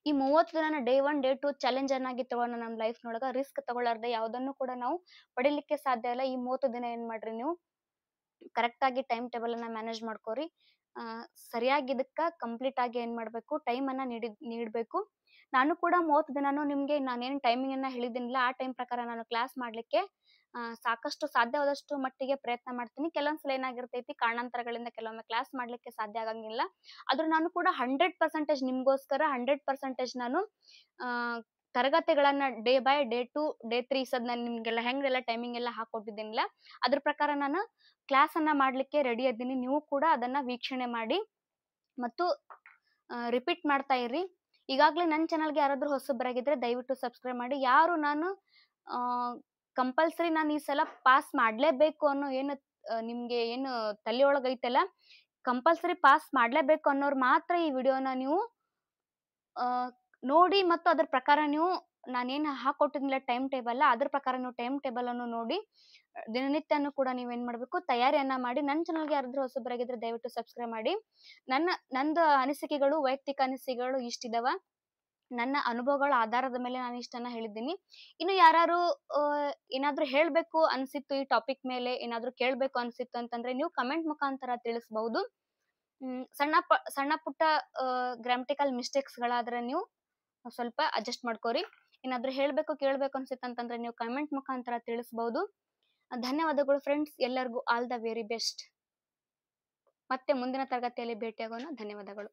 Speaker 1: ಈ 30 ದಿನನ ಡೇ 1 ಡೇ 2 ಚಾಲೆಂಜ್ ಅನ್ನಾಗಿ ತಗೊಂಡು ನಮ್ಮ ಲೈಫ್ನೊಳಗ ರಿಸ್ಕ್ ತಗೊಳ್ಳಾರ್ದೆ ಯಾವುದನ್ನು ಕೂಡ ನಾವು ಪಡಿಲಿಕ್ಕೆ ಸಾಧ್ಯ ಇಲ್ಲ. ಈ 30 ದಿನ ಏನ್ ಮಾಡ್ರಿ ನೀವು ಕರೆಕ್ಟ್ ಆಗಿ ಟೈಮ್ ಟೇಬಲ್ ಅನ್ನ ಮ್ಯಾನೇಜ್ ಮಾಡ್ಕೋರಿ. ಸರಿಯಾಗಿ ಇದಕ್ಕ ಕಂಪ್ಲೀಟ್ ಆಗಿ ಏನ್ ಮಾಡ್ಬೇಕು, ಟೈಮ್ ಅನ್ನ ನೀಡಬೇಕು. ನಾನು ಕೂಡ 30 ದಿನಾನು ನಿಮ್ಗೆ ನಾನೇನ್ ಟೈಮಿಂಗ್ ಅನ್ನ ಹೇಳಿದ್ದೀನಿಲ್ಲ ಆ ಟೈಮ್ ಪ್ರಕಾರ ನಾನು ಕ್ಲಾಸ್ ಮಾಡ್ಲಿಕ್ಕೆ ಸಾಕಷ್ಟು ಸಾಧ್ಯವಾದಷ್ಟು ಮಟ್ಟಿಗೆ ಪ್ರಯತ್ನ ಮಾಡ್ತೀನಿ. ಕೆಲವೊಂದ್ಸಲ ಏನಾಗಿರ್ತೈತಿ, ಕಾರಣಾಂತರಗಳಿಂದ ಕೆಲವೊಮ್ಮೆ ಕ್ಲಾಸ್ ಮಾಡ್ಲಿಕ್ಕೆ ಸಾಧ್ಯ ಆಗಂಗಿಲ್ಲ. ಆದ್ರೂ ನಾನು ಕೂಡ 100% ನಿಮ್ಗೋಸ್ಕರ 100% ನಾನು ತರಗತಿಗಳನ್ನ ಡೇ ಬೈ ಡೇ 2 ಡೇ 3 ನಾನು ನಿಮ್ಗೆಲ್ಲ ಹೆಂಗೆಲ್ಲ ಟೈಮಿಂಗ್ ಎಲ್ಲ ಹಾಕೊಟ್ಟಿದ್ದೀನಿಲ್ಲ ಅದ್ರ ಪ್ರಕಾರ ನಾನು ಕ್ಲಾಸ್ ಅನ್ನ ಮಾಡ್ಲಿಕ್ಕೆ ರೆಡಿ ಇದ್ದೀನಿ. ನೀವು ಕೂಡ ಅದನ್ನ ವೀಕ್ಷಣೆ ಮಾಡಿ ಮತ್ತು ರಿಪೀಟ್ ಮಾಡ್ತಾ ಇರಿ. ಈಗಾಗಲೇ ನನ್ನ ಚಾನಲ್ಗೆ ಯಾರಾದ್ರೂ ಹೊಸಬರಾಗಿದ್ರೆ ದಯವಿಟ್ಟು ಸಬ್ಸ್ಕ್ರೈಬ್ ಮಾಡಿ. ಯಾರು ನಾನು ಕಂಪಲ್ಸರಿ ನಾನು ಈ ಸಲ ಪಾಸ್ ಮಾಡ್ಲೇಬೇಕು ಅನ್ನೋ ಏನು ನಿಮ್ಗೆ ಏನು ತಲೆಯೊಳಗೆ ಐತಲ್ಲ, ಕಂಪಲ್ಸರಿ ಪಾಸ್ ಮಾಡ್ಲೇಬೇಕು ಅನ್ನೋರು ಮಾತ್ರ ಈ ವಿಡಿಯೋನ ನೀವು ನೋಡಿ ಮತ್ತು ಅದ್ರ ಪ್ರಕಾರ ನೀವು ನಾನೇನು ಹಾಕೊಟ್ಟಿದ್ದಿಲ್ಲ ಟೈಮ್ ಟೇಬಲ್ ಅದ್ರ ಪ್ರಕಾರ ನೀವು ಟೈಮ್ ಟೇಬಲ್ ಅನ್ನು ನೋಡಿ ದಿನನಿತ್ಯನೂ ಕೂಡ ನೀವೇನ್ ಮಾಡ್ಬೇಕು, ತಯಾರಿಯನ್ನ ಮಾಡಿ. ನನ್ನ ಚಾನಲ್ಗೆ ಯಾರಾದ್ರೂ ಹೊಸಬರಾಗಿದ್ರೆ ದಯವಿಟ್ಟು ಸಬ್ಸ್ಕ್ರೈಬ್ ಮಾಡಿ. ನಂದು ಅನಿಸಿಕೆಗಳು, ವೈಯಕ್ತಿಕ ಅನಿಸಿಕೆಗಳು ಇಷ್ಟಿದಾವ. ನನ್ನ ಅನುಭವಗಳ ಆಧಾರದ ಮೇಲೆ ನಾನು ಇಷ್ಟನ್ನ ಹೇಳಿದ್ದೀನಿ. ಇನ್ನು ಯಾರು ಏನಾದ್ರೂ ಹೇಳ್ಬೇಕು ಅನ್ಸಿತ್ತು, ಈ ಟಾಪಿಕ್ ಮೇಲೆ ಏನಾದ್ರೂ ಕೇಳ್ಬೇಕು ಅನ್ಸಿತ್ತು ಅಂತಂದ್ರೆ ನೀವು ಕಮೆಂಟ್ ಮುಖಾಂತರ ತಿಳಿಸಬಹುದು. ಸಣ್ಣ ಪುಟ್ಟ ಗ್ರಾಮಟಿಕಲ್ ಮಿಸ್ಟೇಕ್ಸ್ ಗಳಾದ್ರೆ ನೀವು ಸ್ವಲ್ಪ ಅಡ್ಜಸ್ಟ್ ಮಾಡ್ಕೋರಿ. ಏನಾದ್ರೂ ಹೇಳ್ಬೇಕು ಕೇಳ್ಬೇಕು ಅನ್ಸಿತ್ತಂತಂದ್ರೆ ನೀವು ಕಮೆಂಟ್ ಮುಖಾಂತರ ತಿಳಿಸಬಹುದು. ಧನ್ಯವಾದಗಳು ಫ್ರೆಂಡ್ಸ್, ಎಲ್ಲರಿಗೂ ಆಲ್ ದ ವೆರಿ ಬೆಸ್ಟ್. ಮತ್ತೆ ಮುಂದಿನ ತರಗತಿಯಲ್ಲಿ ಭೇಟಿಯಾಗೋಣ. ಧನ್ಯವಾದಗಳು.